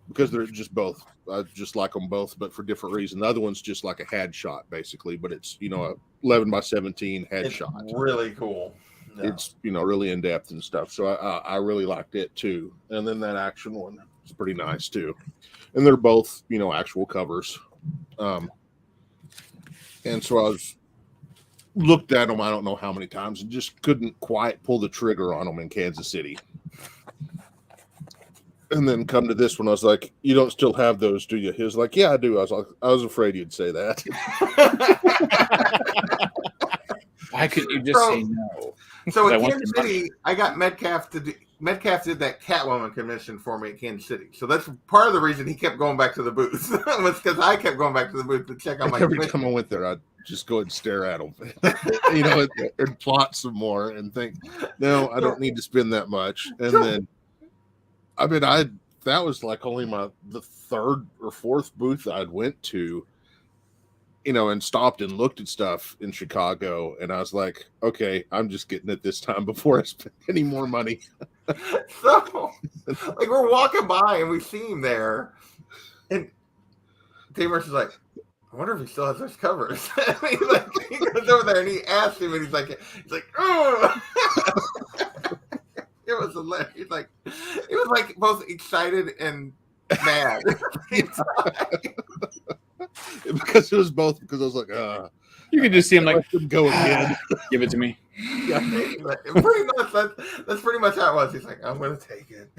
because they're just both, I just like them both, but for different reasons. The other one's just like a headshot, basically, but it's, a 11 by 17 headshot. It's really cool. Yeah. It's, really in depth and stuff. So I really liked it too. And then that action one is pretty nice too. And they're both, actual covers. And so I was looked at them, I don't know how many times, and just couldn't quite pull the trigger on them in Kansas City. And then come to this one, I was like, "You don't still have those, do you?" He was like, "Yeah, I do." I was like, "I was afraid you'd say that." Why couldn't you just say no? So I in want Kansas the money. City, I got Metcalf to do. Metcalf did that Catwoman commission for me in Kansas City. So that's part of the reason he kept going back to the booth was because I kept going back to the booth to check out my Every commission. time I went there, I'd just go and stare at them, and plot some more and think, "No, I don't need to spend that much." And then, that was like only the 3rd or 4th booth I'd went to, and stopped and looked at stuff in Chicago, and I was like, "Okay, I'm just getting it this time before I spend any more money." So, like, we're walking by and we see him there, and Dave Mercer's like, "I wonder if he still has those covers." And he goes over there and he asks him, and he's like, "Oh!" It was hilarious. He was like both excited and mad. Because it was both. Because I was like, You could just see him like, let them go again. give it to me. Yeah, pretty much. That's pretty much how it was. He's like, "I'm gonna take it."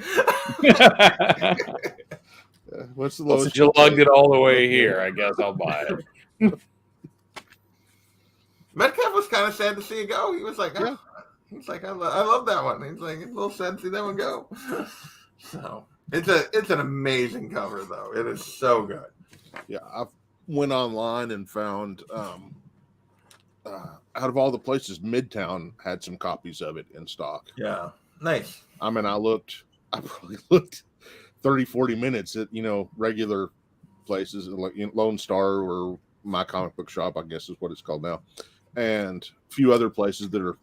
What's the Well, lowest? since you lugged it all the way here, I guess I'll buy it. Metcalf was kind of sad to see it go. He was like, Yeah. He's like, I love that one. He's like, it's a little sad to see that one go. So it's an amazing cover though. It is so good. Yeah, I went online and found out of all the places, Midtown had some copies of it in stock. Yeah, nice. I mean, I probably looked 30, 40 minutes at, regular places like Lone Star or My Comic Book Shop, I guess is what it's called now, and a few other places that are,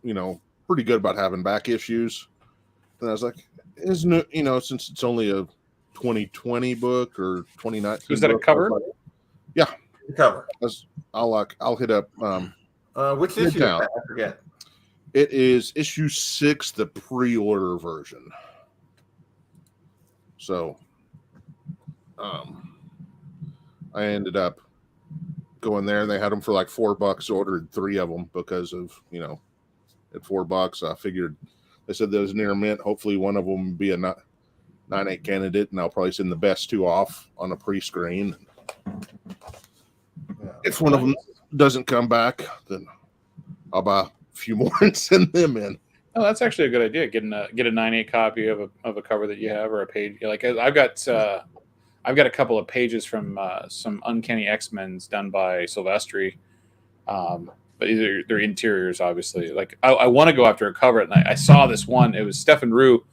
pretty good about having back issues. And I was like, isn't it, since it's only a 2020 book or 2019 Was that a book, cover? The cover. I'll hit up Which issue? Midtown. I forget. It is issue 6, the pre-order version. So I ended up going there, and they had them for like $4. Ordered 3 of them because of, at $4. I figured they said there was near mint. Hopefully one of them would be a 9.8 candidate, and I'll probably send the best 2 off on a pre-screen. Yeah. If one of them doesn't come back, then I'll buy a few more and send them in. Oh, that's actually a good idea. Get a 9.8 copy of a cover that you have, or a page. Like I've got a couple of pages from some Uncanny X-Men's done by Silvestri, but they're interiors, obviously. Like I want to go after a cover, and I saw this one. It was Stefan Rue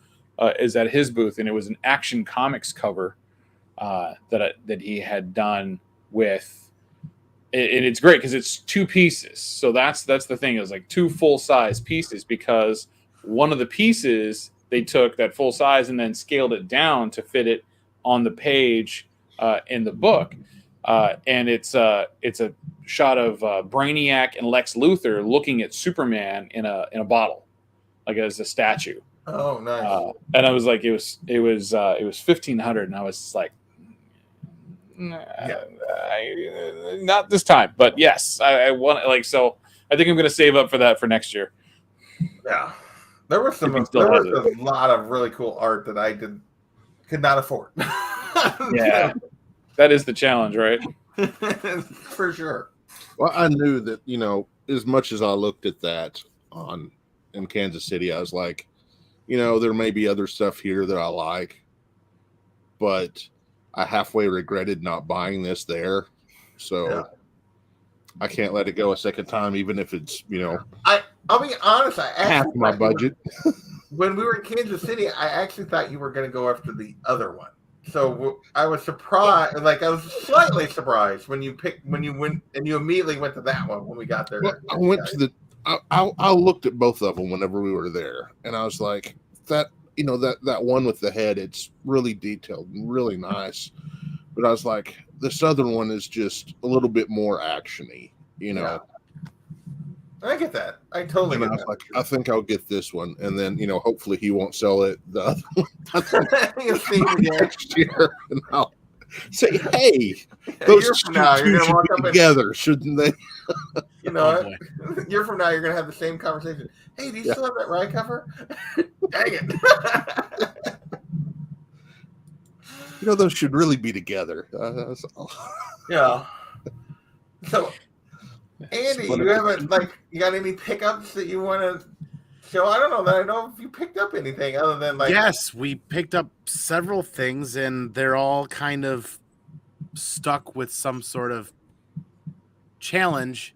is at his booth, and it was an Action Comics cover that he had done with. And it's great because it's 2 pieces. So that's the thing, is like 2 full-size pieces, because one of the pieces they took that full size and then scaled it down to fit it on the page in the book. And it's a shot of Brainiac and Lex Luthor looking at Superman in a bottle, like as a statue. Oh, nice. And I was like, it was $1,500, and I was just like, not this time, but yes, I want, like, so I think I'm going to save up for that for next year. Yeah. There was If he still there was has a lot of really cool art that I could not afford. Yeah, that is the challenge, right? For sure. Well, I knew that, as much as I looked at that in Kansas City, I was like, there may be other stuff here that I like, but I halfway regretted not buying this there. So Yeah. I can't let it go a second time, even if it's, I'll be honest. I half actually my thought you were- budget. when we were in Kansas City, I actually thought you were going to go after the other one. So I was surprised. Like I was slightly surprised when you went and you immediately went to that one when we got there. Well, I went to I looked at both of them whenever we were there, and I was like, that one with the head, it's really detailed and really nice. But I was like, this other one is just a little bit more actiony, Yeah. I get that. I totally And I get was that. like, I think I'll get this one, and then hopefully he won't sell it the other one You'll see it again. next year, and I'll say, hey, A those year from now, two you're gonna should walk be up and together, shouldn't they? you know Oh, what? A year from now, you're gonna have the same conversation. Hey, do you still have that rye cover? Dang it! Those should really be together. Yeah. So, Andy, you haven't you got any pickups that you want to show? I don't know that I know if you picked up anything other than Yes, we picked up several things, and they're all kind of stuck with some sort of challenge.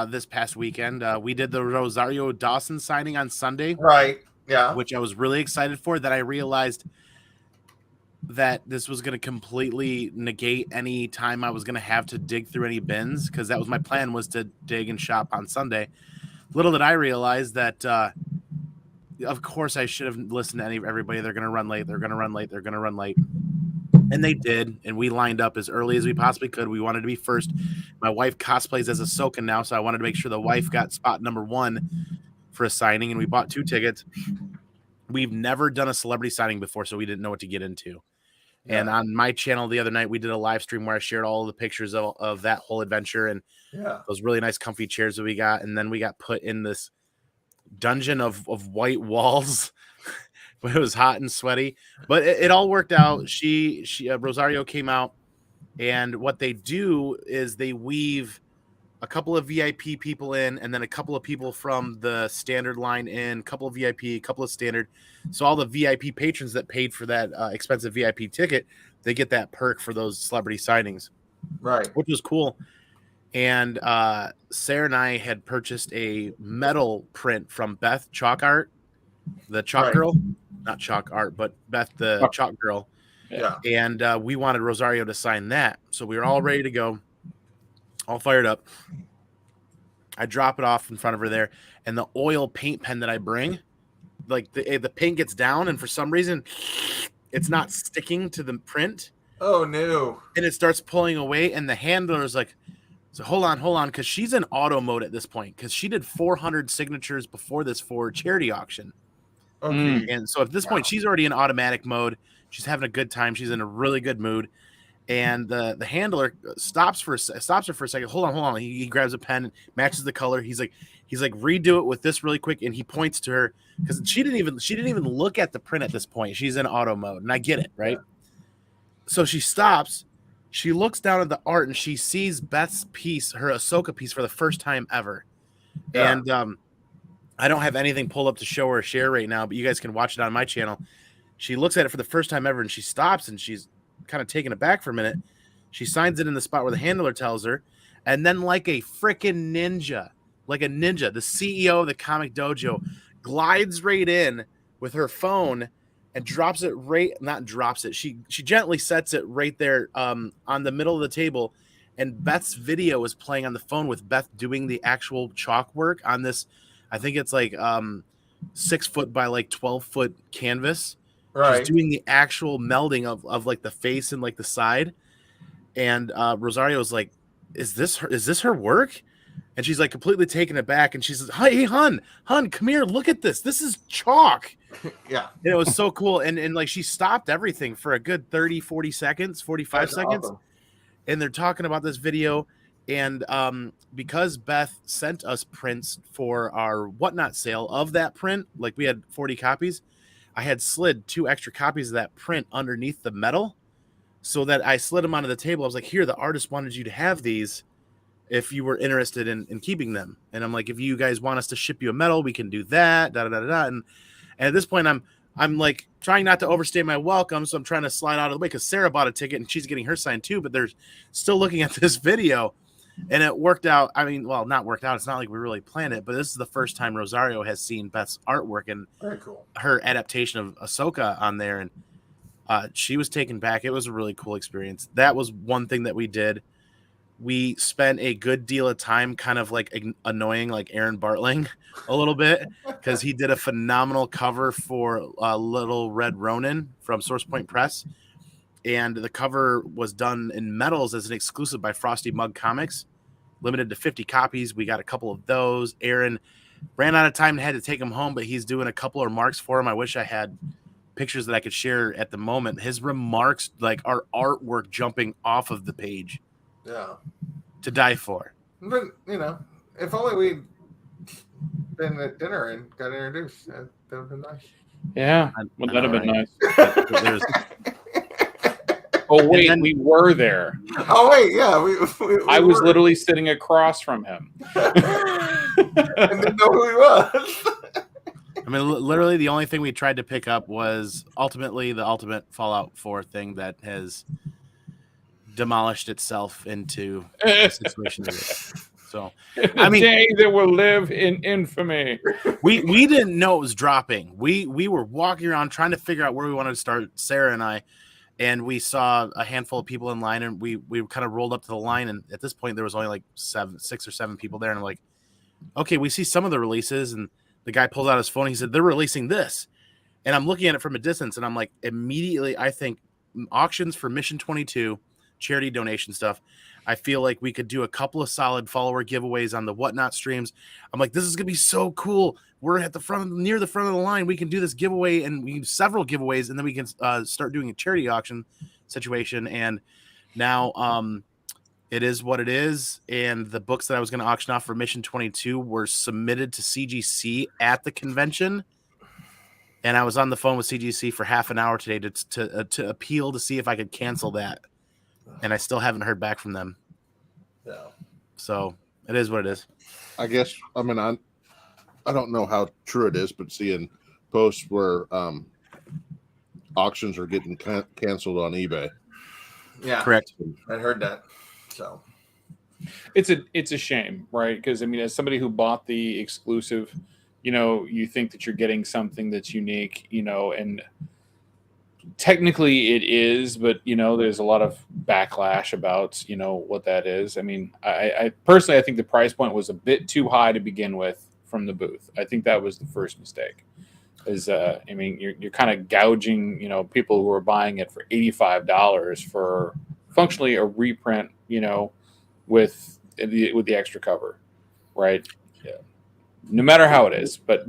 This past weekend, we did the Rosario Dawson signing on Sunday, right. Yeah. which I was really excited for. That I realized that this was going to completely negate any time I was going to have to dig through any bins, because that was my plan, was to dig and shop on Sunday. Little did I realize that, of course, I should have listened to everybody. They're going to run late. They're going to run late. They're going to run late. And they did. And we lined up as early as we possibly could. We wanted to be first. My wife cosplays as Ahsoka now, so I wanted to make sure the wife got spot number 1 for a signing. And we bought 2 tickets. We've never done a celebrity signing before, so we didn't know what to get into. Yeah. And on my channel the other night, we did a live stream where I shared all of the pictures of that whole adventure and those really nice comfy chairs that we got. And then we got put in this dungeon of white walls. But it was hot and sweaty, but it all worked out. She Rosario came out, and what they do is they weave a couple of VIP people in, and then a couple of people from the standard line in, a couple of VIP, a couple of standard. So all the VIP patrons that paid for that expensive VIP ticket, they get that perk for those celebrity signings, right? Which was cool. And Sarah and I had purchased a metal print from Beth Chalk Art, the Chalk Girl. Not Chalk Art, but Beth, the Chalk Girl. Yeah. And we wanted Rosario to sign that. So we were all ready to go, all fired up. I drop it off in front of her there. And the oil paint pen that I bring, like the paint gets down, and for some reason, it's not sticking to the print. Oh, no. And it starts pulling away. And the handler is like, so hold on. Because she's in auto mode at this point. Because she did 400 signatures before this for charity auction. Okay. And so at this point, she's already in automatic mode. She's having a good time. She's in a really good mood. And the handler stops her for a second. Hold on. He grabs a pen, and matches the color. He's like, redo it with this really quick. And he points to her because she didn't even look at the print at this point. She's in auto mode, and I get it, right? Yeah. So she stops. She looks down at the art, and she sees Beth's piece, her Ahsoka piece, for the first time ever. Yeah. And I don't have anything pulled up to show or share right now, but you guys can watch it on my channel. She looks at it for the first time ever, and she stops, and she's kind of taken aback for a minute. She signs it in the spot where the handler tells her, and then like a freaking ninja, the CEO of the Comic Dojo glides right in with her phone and drops it she gently sets it right there on the middle of the table, and Beth's video is playing on the phone with Beth doing the actual chalk work on this. I think it's like 6 foot by like 12 foot canvas. Right. She's doing the actual melding of like the face and like the side. And Rosario's like, is this her work? And she's like completely taken aback. And she's like, hey, hun, come here. Look at this. This is chalk. Yeah. And it was so cool. And like she stopped everything for a good 30, 40 seconds, 45 seconds. Awesome. And they're talking about this video. And because Beth sent us prints for our whatnot sale of that print, like we had 40 copies, I had slid 2 extra copies of that print underneath the metal so that I slid them onto the table. I was like, here, the artist wanted you to have these if you were interested in keeping them. And I'm like, if you guys want us to ship you a medal, we can do that. Da, da, da, da, da. And at this point, I'm like trying not to overstay my welcome. So I'm trying to slide out of the way because Sarah bought a ticket and she's getting her signed too, but they're still looking at this video. And it worked out. I mean, well, not worked out. It's not like we really planned it, but this is the first time Rosario has seen Beth's artwork and Very cool. her adaptation of Ahsoka on there. And she was taken back. It was a really cool experience. That was one thing that we did. We spent a good deal of time kind of like annoying like Aaron Bartling a little bit because he did a phenomenal cover for Little Red Ronin from Source Point Press. And the cover was done in metals as an exclusive by Frosty Mug Comics, limited to 50 copies. We got a couple of those. Aaron ran out of time and had to take them home, but he's doing a couple of remarks for him. I wish I had pictures that I could share at the moment. His remarks, like, are artwork jumping off of the page. Yeah. To die for. But, you know, if only we'd been at dinner and got introduced, that would have been nice. Yeah, well, that'd have been There's, nice. Oh wait, then, we were there. Oh wait, yeah, we I was literally sitting across from him. I didn't know who he was. I mean, literally, the only thing we tried to pick up was ultimately the Ultimate Fallout 4 thing that has demolished itself into a situation. So, I mean, day that will live in infamy. We didn't know it was dropping. We were walking around trying to figure out where we wanted to start, Sarah and I, and we saw a handful of people in line, and we kind of rolled up to the line, and at this point there was only like 6 or 7 people there, and I'm like, okay, we see some of the releases, and the guy pulled out his phone. He said they're releasing this, and I'm looking at it from a distance, and I'm like, immediately I think auctions for Mission 22, charity donation stuff. I feel like we could do a couple of solid follower giveaways on the Whatnot streams. I'm like, this is gonna be so cool. We're at the front, near the front of the line. We can do this giveaway, and we do several giveaways, and then we can start doing a charity auction situation. And now it is what it is. And the books that I was going to auction off for Mission 22 were submitted to CGC at the convention. And I was on the phone with CGC for half an hour today to appeal to see if I could cancel that. And I still haven't heard back from them. Yeah. So it is what it is. I guess, I mean, I don't know how true it is, but seeing posts where auctions are getting canceled on eBay. Yeah. Correct. I heard that. So it's a shame, right? Because I mean, as somebody who bought the exclusive, you know, you think that you're getting something that's unique, you know, and technically it is, but you know, there's a lot of backlash about, you know, what that is. I mean, I personally, I think the price point was a bit too high to begin with from the booth. I think that was the first mistake. Is I mean, you're kind of gouging, you know, people who are buying it for $85 for functionally a reprint, you know, with the extra cover, right? Yeah. No matter how it is, but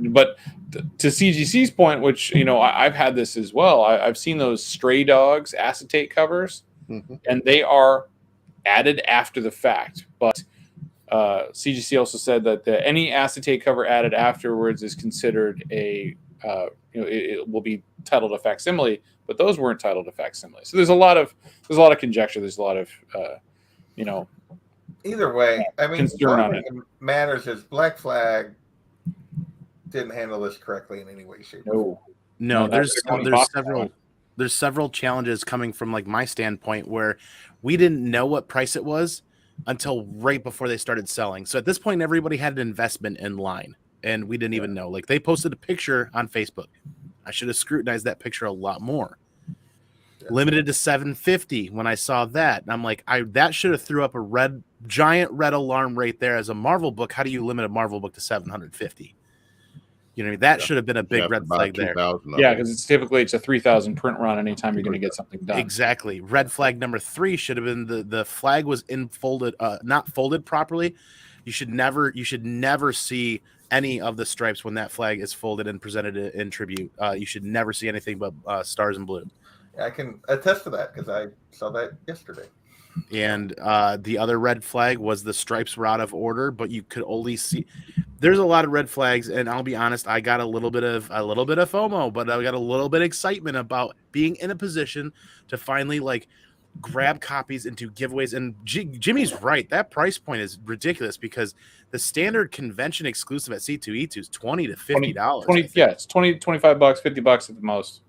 to CGC's point, which, you know, I've had this as well. I've seen those Stray Dogs acetate covers, and they are added after the fact. But CGC also said that any acetate cover added afterwards is considered a you know, it will be titled a facsimile, but those weren't titled a facsimile. So there's a lot of conjecture. There's a lot of you know. Either way, I mean, concern on it matters is Black Flag didn't handle this correctly in any way, shape, or form. No, there's several challenges coming from like my standpoint where we didn't know what price it was until right before they started selling. So at this point, everybody had an investment in line, and we didn't even know. Like they posted a picture on Facebook. I should have scrutinized that picture a lot more. Yeah. Limited to 750 when I saw that. And I'm like, that should have threw up a giant red alarm right there as a Marvel book. How do you limit a Marvel book to 750? You know, that should have been a big red flag there. Yeah, because it's a 3,000 print run anytime you're going to get something done. Exactly. Red flag number 3 should have been the flag was not folded properly. You should never see any of the stripes when that flag is folded and presented in tribute. You should never see anything but stars and blue. I can attest to that because I saw that yesterday. And the other red flag was the stripes were out of order, but you could only see. There's a lot of red flags, and I'll be honest, I got a little bit of FOMO, but I got a little bit of excitement about being in a position to finally like grab copies and do giveaways. And Jimmy's right, that price point is ridiculous because the standard convention exclusive at C2E2 is $20 to $50. Yeah, it's 20, $25, $50 at the most.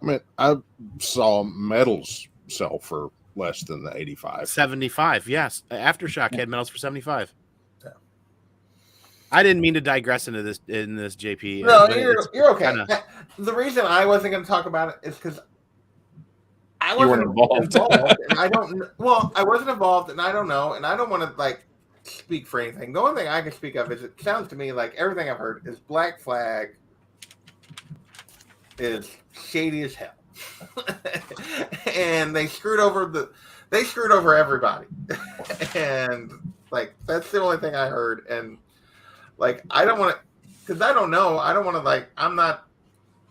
I mean, I saw medals sell for less than the 85. 75, yes. Aftershock had medals for 75. Yeah. I didn't mean to digress into this JP. No, but you're okay. kinda... The reason I wasn't going to talk about it is because I You wasn't weren't involved. and I don't. Well, I wasn't involved, and I don't know, and I don't want to like speak for anything. The only thing I can speak of is it sounds to me like everything I've heard is Black Flag is shady as hell, and they screwed over everybody, and like that's the only thing I heard, and like I don't want to because I don't know. I don't want to like. I'm not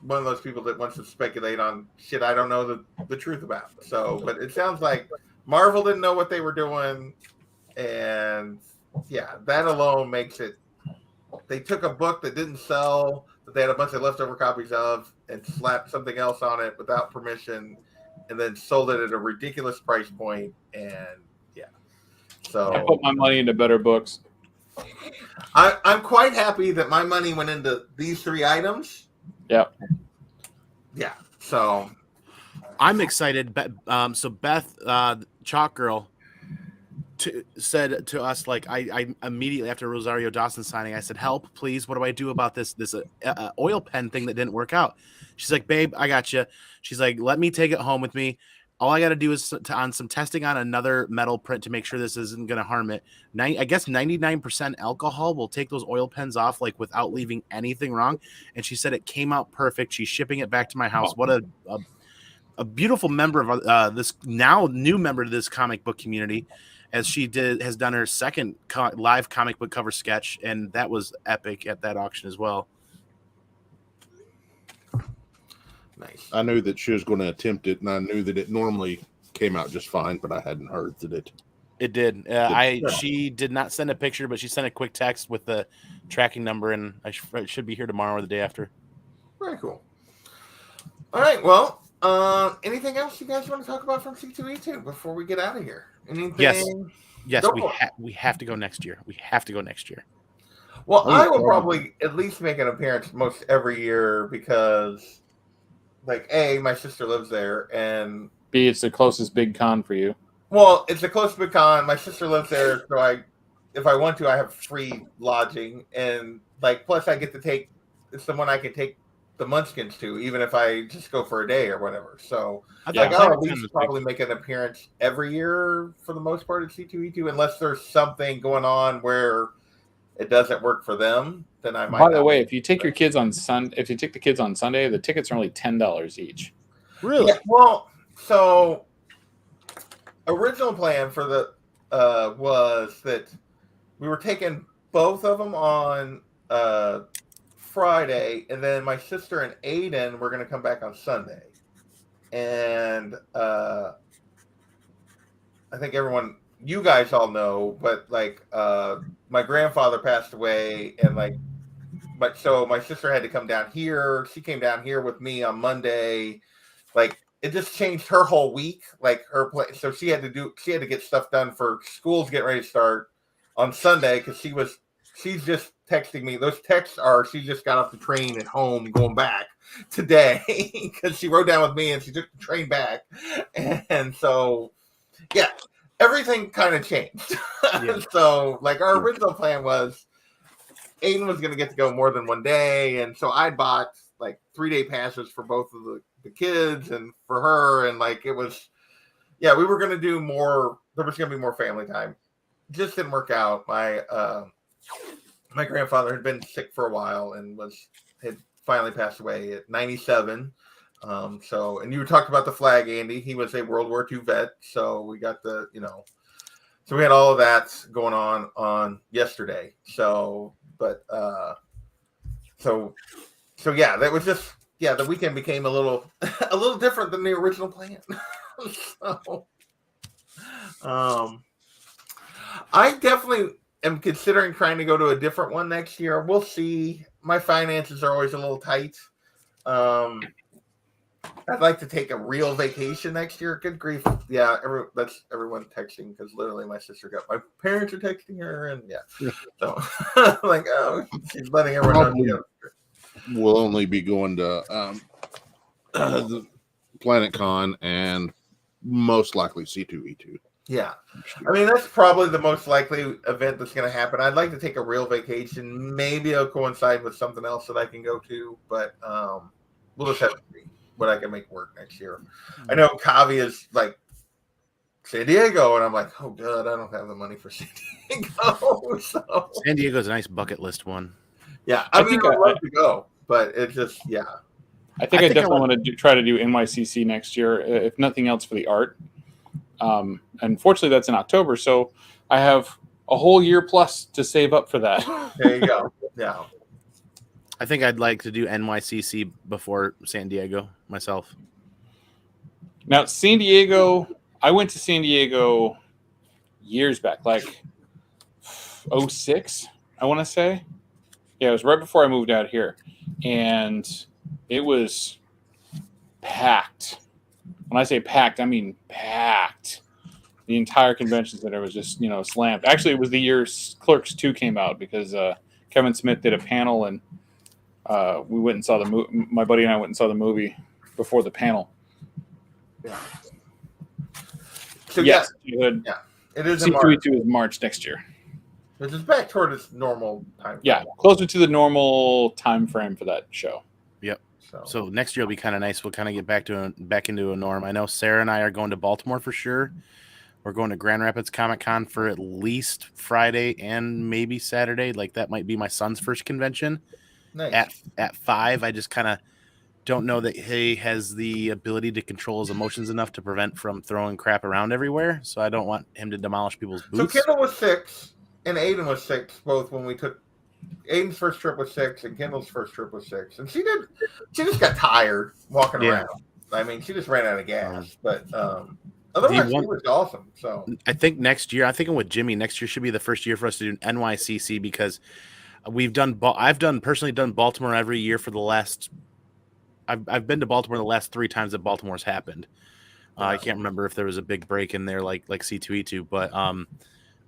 one of those people that wants to speculate on shit I don't know the truth about. So, but it sounds like Marvel didn't know what they were doing, and yeah, that alone makes it. They took a book that didn't sell, that they had a bunch of leftover copies of, and slapped something else on it without permission, and then sold it at a ridiculous price point. And yeah, so I put my money into better books. I'm quite happy that my money went into these 3 items. Yeah. Yeah. So I'm excited. So Beth, Chalk Girl, said to us, like, I immediately after Rosario Dawson signing, I said, help, please. What do I do about this oil pen thing that didn't work out? She's like, babe, I got you. She's like, let me take it home with me. All I got to do is on some testing on another metal print to make sure this isn't going to harm it. I guess 99% alcohol will take those oil pens off like without leaving anything wrong. And she said it came out perfect. She's shipping it back to my house. What a beautiful member of this now new member to this comic book community, as she has done her second live comic book cover sketch, and that was epic at that auction as well. nice. I knew that she was going to attempt it, and I knew that it normally came out just fine, but I hadn't heard that it did. She did not send a picture, but she sent a quick text with the tracking number, and it should be here tomorrow or the day after. Very cool. All right. Well, anything else you guys want to talk about from C2E2 before we get out of here? Anything? Yes, we have to go next year. We have to go next year. Well, I will probably at least make an appearance most every year because, like, A, my sister lives there, and B, it's the closest big con for you. well, it's the closest big con. My sister lives there, so if I want to, I have free lodging, and like, plus I get to take it's the one I can take the Munchkins to, even if I just go for a day or whatever. So I'll at least probably make an appearance every year for the most part at C2E2, unless there's something going on where it doesn't work for them. Then I might. By the way, if you take your kids on if you take the kids on Sunday, the tickets are only $10 each. Really? Yeah, well, so original plan for the was that we were taking both of them on Friday, and then my sister and Aiden were going to come back on Sunday. And I think you guys all know, but like my grandfather passed away, and so my sister had to come down here. She came down here with me on Monday. Like, it just changed her whole week, like her play. So she had to get stuff done for school's getting ready to start on Sunday, because she's just texting me. Those texts are, she just got off the train at home going back today because she rode down with me and she took the train back. And so, yeah, everything kind of changed. Yeah. So, like, our original plan was Aiden was going to get to go more than one day. And so I bought like 3-day passes for both of the kids and for her. And like, it was, yeah, we were going to do more. There was going to be more family time. Just didn't work out. My grandfather had been sick for a while and had finally passed away at 97. And you talked about the flag, Andy. He was a World War II vet, so we got so we had all of that going on yesterday. So yeah, that was just, yeah, the weekend became a little different than the original plan. Um, I definitely am considering trying to go to a different one next year. We'll see. My finances are always a little tight. I'd like to take a real vacation next year. Good grief. Yeah, that's everyone texting because literally my sister got my parents are texting her and yeah. So like, oh, she's letting everyone know. We'll only be going to the Planet Con and most likely C2E2. Yeah. I mean, that's probably the most likely event that's going to happen. I'd like to take a real vacation. Maybe it'll coincide with something else that I can go to, but we'll just have to see what I can make work next year. I know Kavi is like San Diego, and I'm like, oh, God, I don't have the money for San Diego. So. San Diego's a nice bucket list one. Yeah. I mean, I'd love to go, but it's just, yeah. I think I definitely want to try to do NYCC next year, if nothing else for the art. Unfortunately, that's in October, so I have a whole year plus to save up for that. There you go. Yeah. I think I'd like to do NYCC before San Diego myself. Now, San Diego, I went to San Diego years back, like 06, I want to say. Yeah, it was right before I moved out here, and it was packed. When I say packed, I mean packed. The entire convention center was just, slammed. Actually, it was the year Clerks 2 came out because Kevin Smith did a panel, and we went and saw the movie. My buddy and I went and saw the movie before the panel. Yeah. So yes, yeah, it is in March. C2E2 is March next year. Which is back toward its normal time. Yeah, closer to the normal time frame for that show. Yep. So next year will be kind of nice. We'll kind of get back into a norm. I know Sarah and I are going to Baltimore for sure. We're going to Grand Rapids Comic Con for at least Friday and maybe Saturday. Like that might be my son's first convention. Nice. At 5. I just kind of don't know that he has the ability to control his emotions enough to prevent from throwing crap around everywhere. So I don't want him to demolish people's booths. So Kendall was 6 and Aiden was 6, both when we took Aiden's first trip was 6 and Kendall's first trip was 6. And she just got tired walking around. I mean, she just ran out of gas. But otherwise, she was awesome. So I think next year, I'm thinking with Jimmy, next year should be the first year for us to do NYCC because I've personally done Baltimore every year for the last. I've been to Baltimore the last 3 times that Baltimore's happened. I can't remember if there was a big break in there like C2E2, but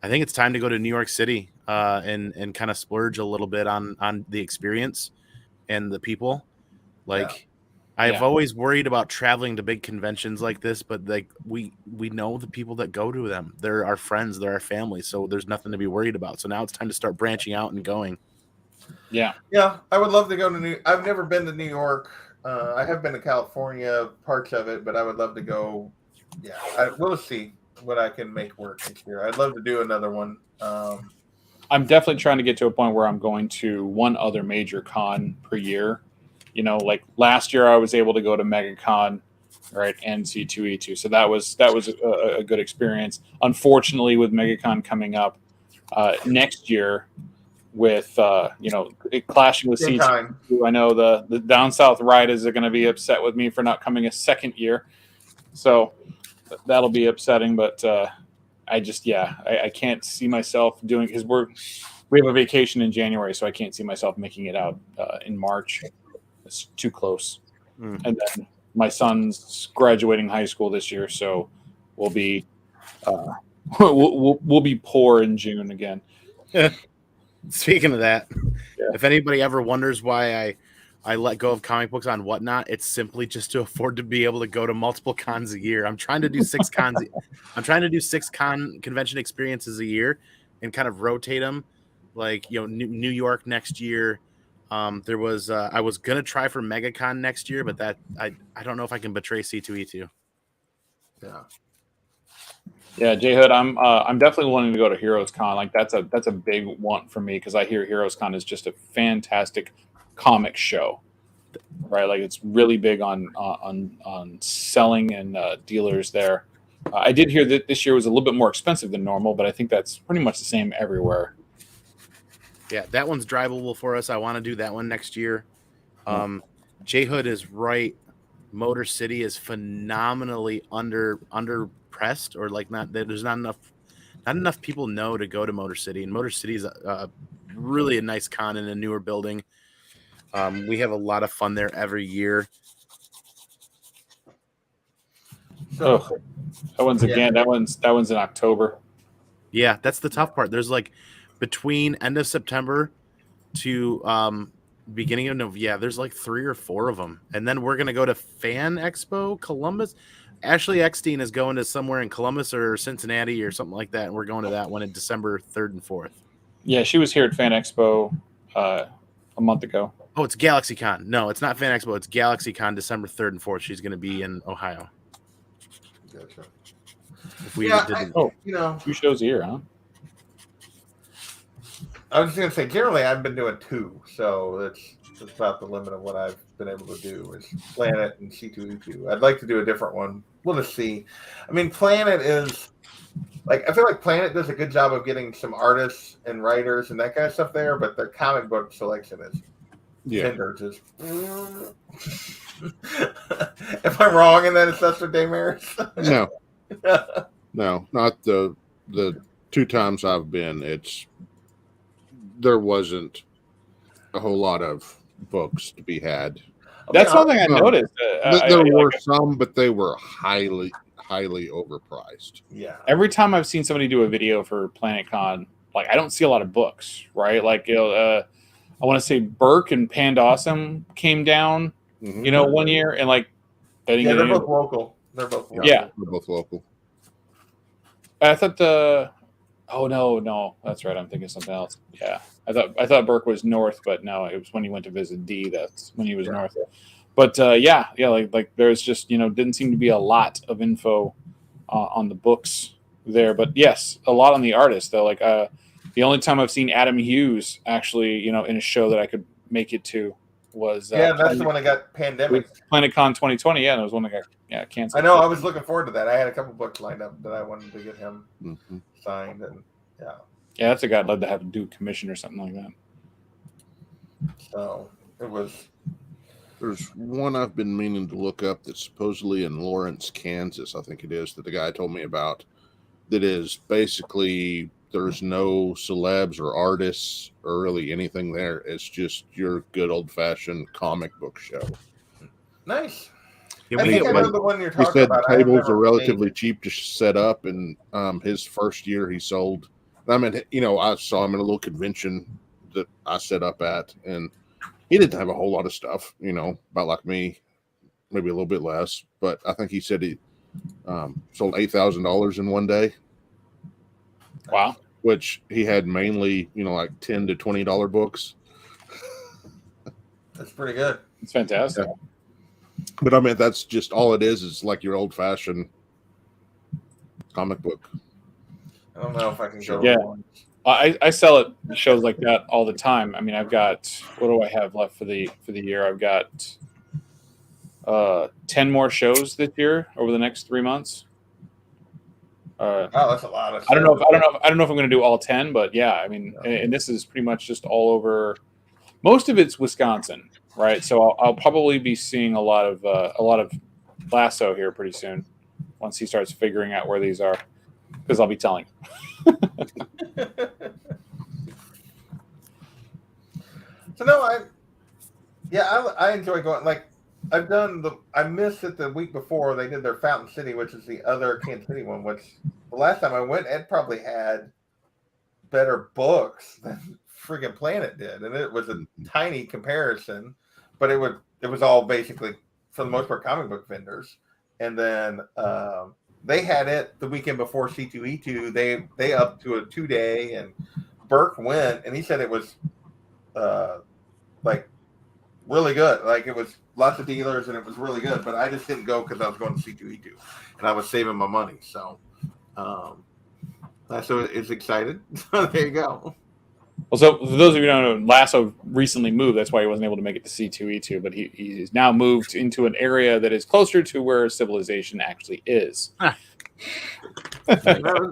I think it's time to go to New York City and kind of splurge a little bit on the experience and the people. I've always worried about traveling to big conventions like this, but like we know the people that go to them. They're our friends, they're our family, so there's nothing to be worried about. So now it's time to start branching out and going. Yeah, I would love to go to I've never been to New York. I have been to California, parts of it, but I would love to go. Yeah, we'll see what I can make work next year. I'd love to do another one. I'm definitely trying to get to a point where I'm going to one other major con per year. Like last year I was able to go to MegaCon, right, and C2E2. So that was a good experience. Unfortunately, with MegaCon coming up next year, with it clashing with C2E2, I know the Down South Riders are going to be upset with me for not coming a second year. So that'll be upsetting, but I can't see myself doing because we have a vacation in January, so I can't see myself making it out in March. It's too close. And then my son's graduating high school this year, so we'll be we'll be poor in June again. Speaking of that, if anybody ever wonders why I let go of comic books on Whatnot, it's simply just to afford to be able to go to multiple cons a year. I'm trying to do 6 cons. I'm trying to do 6 convention experiences a year and kind of rotate them. Like, New York next year. There was I was gonna try for MegaCon next year, but that I don't know if I can betray C2E2. Yeah, J Hood, I'm definitely wanting to go to Heroes Con. Like that's a big want for me because I hear Heroes Con is just a fantastic comic show, right? Like it's really big on selling and dealers there. I did hear that this year was a little bit more expensive than normal, but I think that's pretty much the same everywhere. Yeah, that one's drivable for us. I want to do that one next year. J Hood is right Motor City is phenomenally underpressed, or like not there's not enough people know to go to Motor City, and Motor City is really a nice con in a newer building. We have a lot of fun there every year. So, That one's again. That one's in October. Yeah, that's the tough part. There's like between end of September to beginning of November. Yeah, there's like 3 or 4 of them, and then we're gonna go to Fan Expo Columbus. Ashley Eckstein is going to somewhere in Columbus or Cincinnati or something like that, and we're going to that one in December 3rd and 4th. Yeah, she was here at Fan Expo a month ago. Oh, it's GalaxyCon. No, it's not Fan Expo. It's GalaxyCon December 3rd and 4th. She's going to be in Ohio. Gotcha. If we Yeah, did, you know, 2 shows a year, huh? I was just gonna say generally I've been doing 2, so that's about the limit of what I've been able to do is Planet and C2E2. I'd like to do a different one. We'll just see. I mean, Planet is like I feel like Planet does a good job of getting some artists and writers and that kind of stuff there, but their comic book selection is tender. Just Am I wrong in that assessment, Damaris? No, not the 2 times I've been. There wasn't a whole lot of books to be had. That's something I noticed. There were some, but they were highly overpriced. Yeah. Every time I've seen somebody do a video for PlanetCon, like I don't see a lot of books, right? Like I want to say Burke and Panda Awesome came down, one year, and like they're both local. They're both local. Yeah, they're both local. I thought oh no, that's right. I'm thinking something else. Yeah, I thought Burke was north, but no, it was when he went to visit D. That's when he was north. But like there's just didn't seem to be a lot of info on the books there. But yes, a lot on the artist though. Like the only time I've seen Adam Hughes actually in a show that I could make it to was that's the one that got pandemic. PlanetCon 2020. Yeah, and it was one that got canceled. I know. I was looking forward to that. I had a couple books lined up that I wanted to get him signed, and that's a guy I'd love to have do a commission or something like that. So it was. There's one I've been meaning to look up that's supposedly in Lawrence, Kansas, I think it is, that the guy told me about. That is basically there's no celebs or artists or really anything there. It's just your good old fashioned comic book show. Nice. Yeah, I think I know the one you're talking he said about. The tables are relatively cheap to set up, and his first year he sold. I mean, I saw him at a little convention that I set up at, and he didn't have a whole lot of stuff, about like me, maybe a little bit less. But I think he said he sold $8,000 in one day. Wow. Which he had mainly, like $10 to $20 books. That's pretty good. It's fantastic. Yeah. But I mean, that's just all it is like your old fashioned comic book. I don't know if I can go. Yeah. I sell it shows like that all the time. I mean, I've got, what do I have left for the year? I've got 10 more shows this year over the next 3 months. That's a lot of. I don't know if I'm going to do all 10, but yeah, I mean, and this is pretty much just all over. Most of it's Wisconsin, right? So I'll probably be seeing a lot of Lasso here pretty soon once he starts figuring out where these are, because I'll be telling. So no, I enjoy going. Like I missed it the week before they did their Fountain City, which is the other Kansas City one. Which the last time I went, Ed probably had better books than friggin' Planet did, and it was a tiny comparison, but it was all basically for the most part comic book vendors. And then they had it the weekend before C2E2. They upped to a 2-day, and Burke went, and he said it was like really good. Like it was lots of dealers, and it was really good. But I just didn't go because I was going to C2E2, and I was saving my money. So Lasso is excited. So there you go. Well, so for those of you who don't know, Lasso recently moved. That's why he wasn't able to make it to C2E2, but he's now moved into an area that is closer to where civilization actually is. That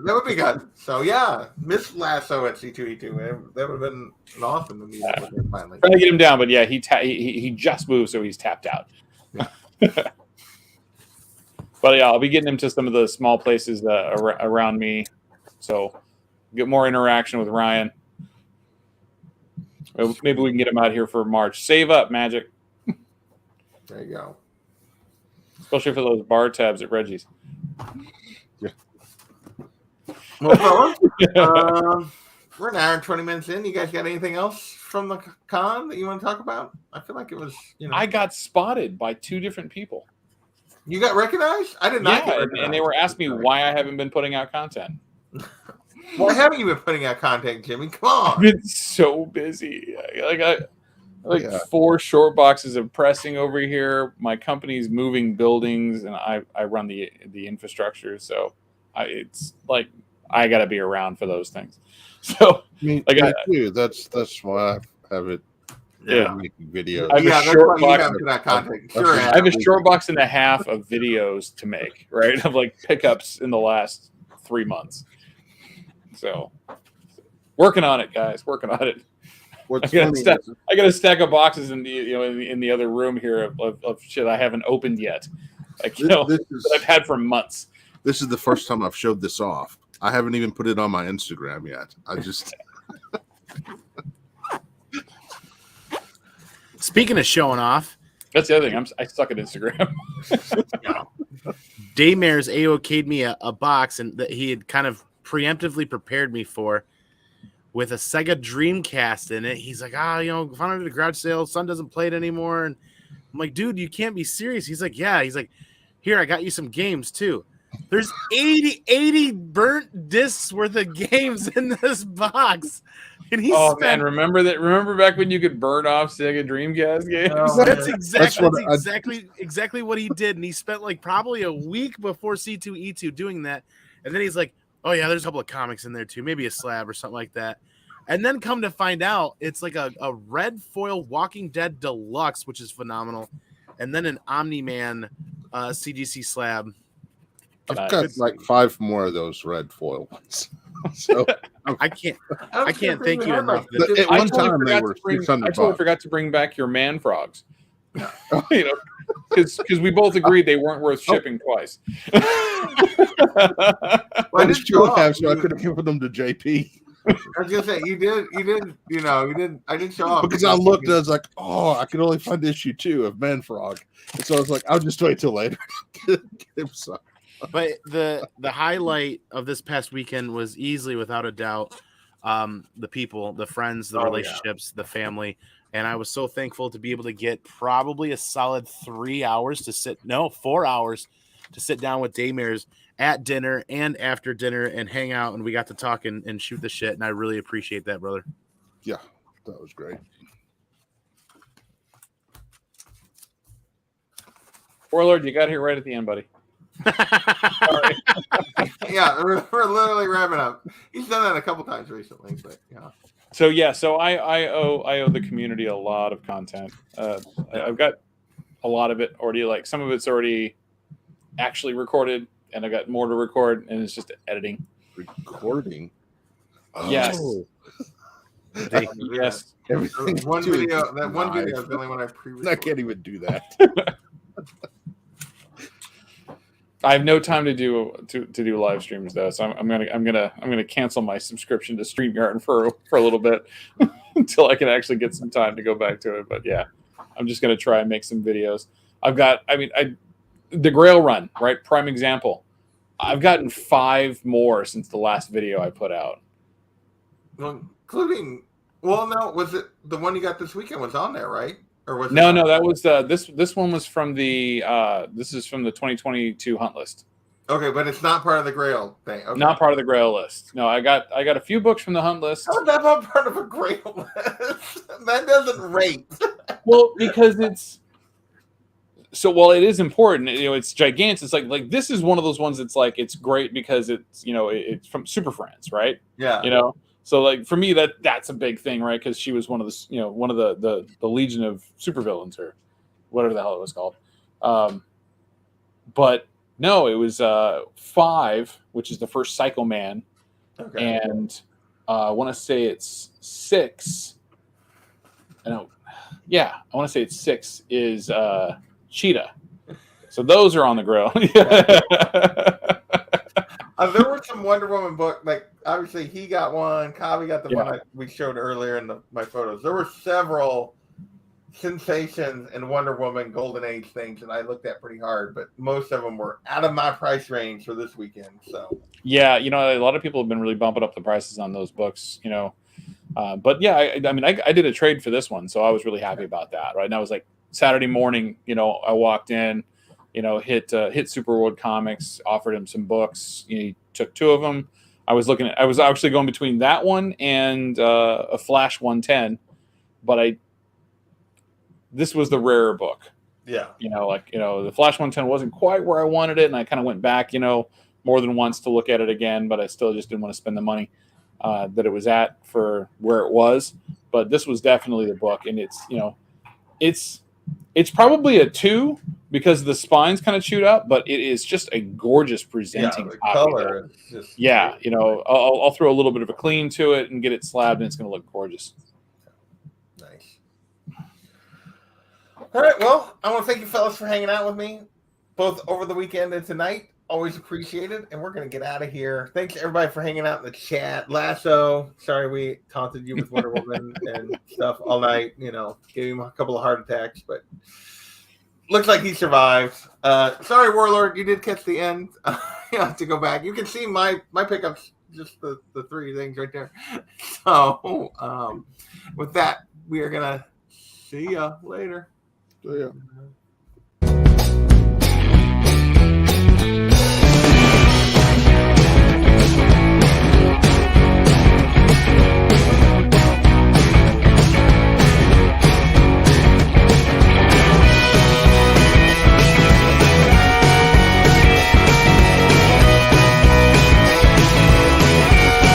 would be good. So yeah, Miss Lasso at C2E2. That would have been an awesome to meet with him finally. Trying to get him down, but yeah, he just moved, so he's tapped out. Yeah. But yeah, I'll be getting him to some of the small places around me, so get more interaction with Ryan. Maybe we can get him out here for March. Save up, Magic. There you go. Especially for those bar tabs at Reggie's. Well, fellas, we're an hour and 20 minutes in. You guys got anything else from the con that you want to talk about? I feel like it was, I got spotted by 2 different people. You got recognized? I did not get recognized. And they were asking me why I haven't been putting out content. Why haven't you been putting out content, Jimmy? Come on. I've been so busy. Like 4 short boxes of pressing over here. My company's moving buildings, and I run the infrastructure. So it's like I got to be around for those things. So me too. That's why I have it. Yeah, making videos. I have a short box. I have a short box and a half of videos to make. Right, of like pickups in the last 3 months. So working on it, guys. Working on it. I got a stack of boxes in the other room here of shit I haven't opened yet. That I've had for months. This is the first time I've showed this off. I haven't even put it on my Instagram yet. I just. Speaking of showing off, that's the other thing. I suck at Instagram. Daymare's AOK'd me a box, and that he had kind of preemptively prepared me for, with a Sega Dreamcast in it. He's like, found it at a garage sale. Son doesn't play it anymore. And I'm like, dude, you can't be serious. He's like, yeah. He's like, here, I got you some games too. There's 80 burnt discs worth of games in this box. And man, remember back when you could burn off Sega Dreamcast games? That's exactly what he did. And he spent like probably a week before C2E2 doing that. And then he's like, oh yeah, there's a couple of comics in there too, maybe a slab or something like that. And then come to find out, it's like a red foil Walking Dead Deluxe, which is phenomenal. And then an Omni-Man CGC slab. I've got like 5 more of those red foil ones. So I can't thank you enough. At one time they were $600. I totally forgot to bring back your man frogs. Because we both agreed they weren't worth shipping twice. I just have, so I could have given them to JP. I was gonna say you did. I didn't show up because I looked and I was like, oh, I can only find issue 2 of Man Frog, and so I was like, I'll just wait till later. But the highlight of this past weekend was easily, without a doubt, the people, the friends, the relationships, the family. And I was so thankful to be able to get probably a solid 4 hours to sit down with Daymares at dinner and after dinner and hang out. And we got to talk and shoot the shit. And I really appreciate that, brother. Yeah, that was great. Warlord, you got here right at the end, buddy. Yeah, we're literally wrapping up. He's done that a couple times recently, but yeah. So I owe the community a lot of content. I've got a lot of it already. Like some of it's already actually recorded, and I got more to record, and it's just editing. Recording. Oh. Yes. Yes. Everything. That one video is the only one I pre-recorded. I can't even do that. I have no time to do live streams though, so I'm gonna cancel my subscription to StreamYard for a little bit until I can actually get some time to go back to it. But yeah, I'm just gonna try and make some videos. The Grail run, right? Prime example. I've gotten 5 more since the last video I put out. Well, including, was it the one you got this weekend was on there, right? Or was no, that was this one was from the this is from the 2022 hunt list. Okay, but it's not part of the Grail thing. Okay. Not part of the Grail list. No, I got a few books from the hunt list. How is that not part of a Grail list? That doesn't rate. Well, because it's while it is important, it's gigantic. It's like this is one of those ones that's like it's great because it's it's from Super Friends, right? Yeah. So like for me that's a big thing, right? Because she was one of the Legion of Supervillains or whatever the hell it was called. But no, it was 5, which is the first Psycho Man, and I want to say it's 6. I want to say it's 6 is Cheetah, So those are on the grill. There were some Wonder Woman book, like obviously he got one, Kavi got the one we showed earlier in my photos. There were several sensations in Wonder Woman Golden Age things that I looked at pretty hard, but most of them were out of my price range for this weekend. So yeah, a lot of people have been really bumping up the prices on those books, but yeah, I mean, I did a trade for this one, so I was really happy about that. Right, and that was like Saturday morning. I walked in, hit Superworld Comics, offered him some books. He took 2 of them. I was actually going between that one and a Flash 110, but this was the rarer book. yeah, the Flash 110 wasn't quite where I wanted it, and I kind of went back, more than once to look at it again, but I still just didn't want to spend the money that it was at for where it was. But this was definitely the book, and it's probably a 2 because the spine's kind of chewed up, but it is just a gorgeous presenting the copy. color is just I'll throw a little bit of a clean to it and get it slabbed, and it's going to look gorgeous. nice. All right, well, I want to thank you fellas for hanging out with me both over the weekend and tonight. Always appreciated, and we're going to get out of here. Thanks everybody for hanging out in the chat. Lasso, sorry we taunted you with Wonder Woman and stuff all night. Gave him a couple of heart attacks, but looks like he survived. Sorry, Warlord, you did catch the end. You have to go back. You can see my pickups, just the 3 things right there. So with that, we are going to see ya later. So, yeah.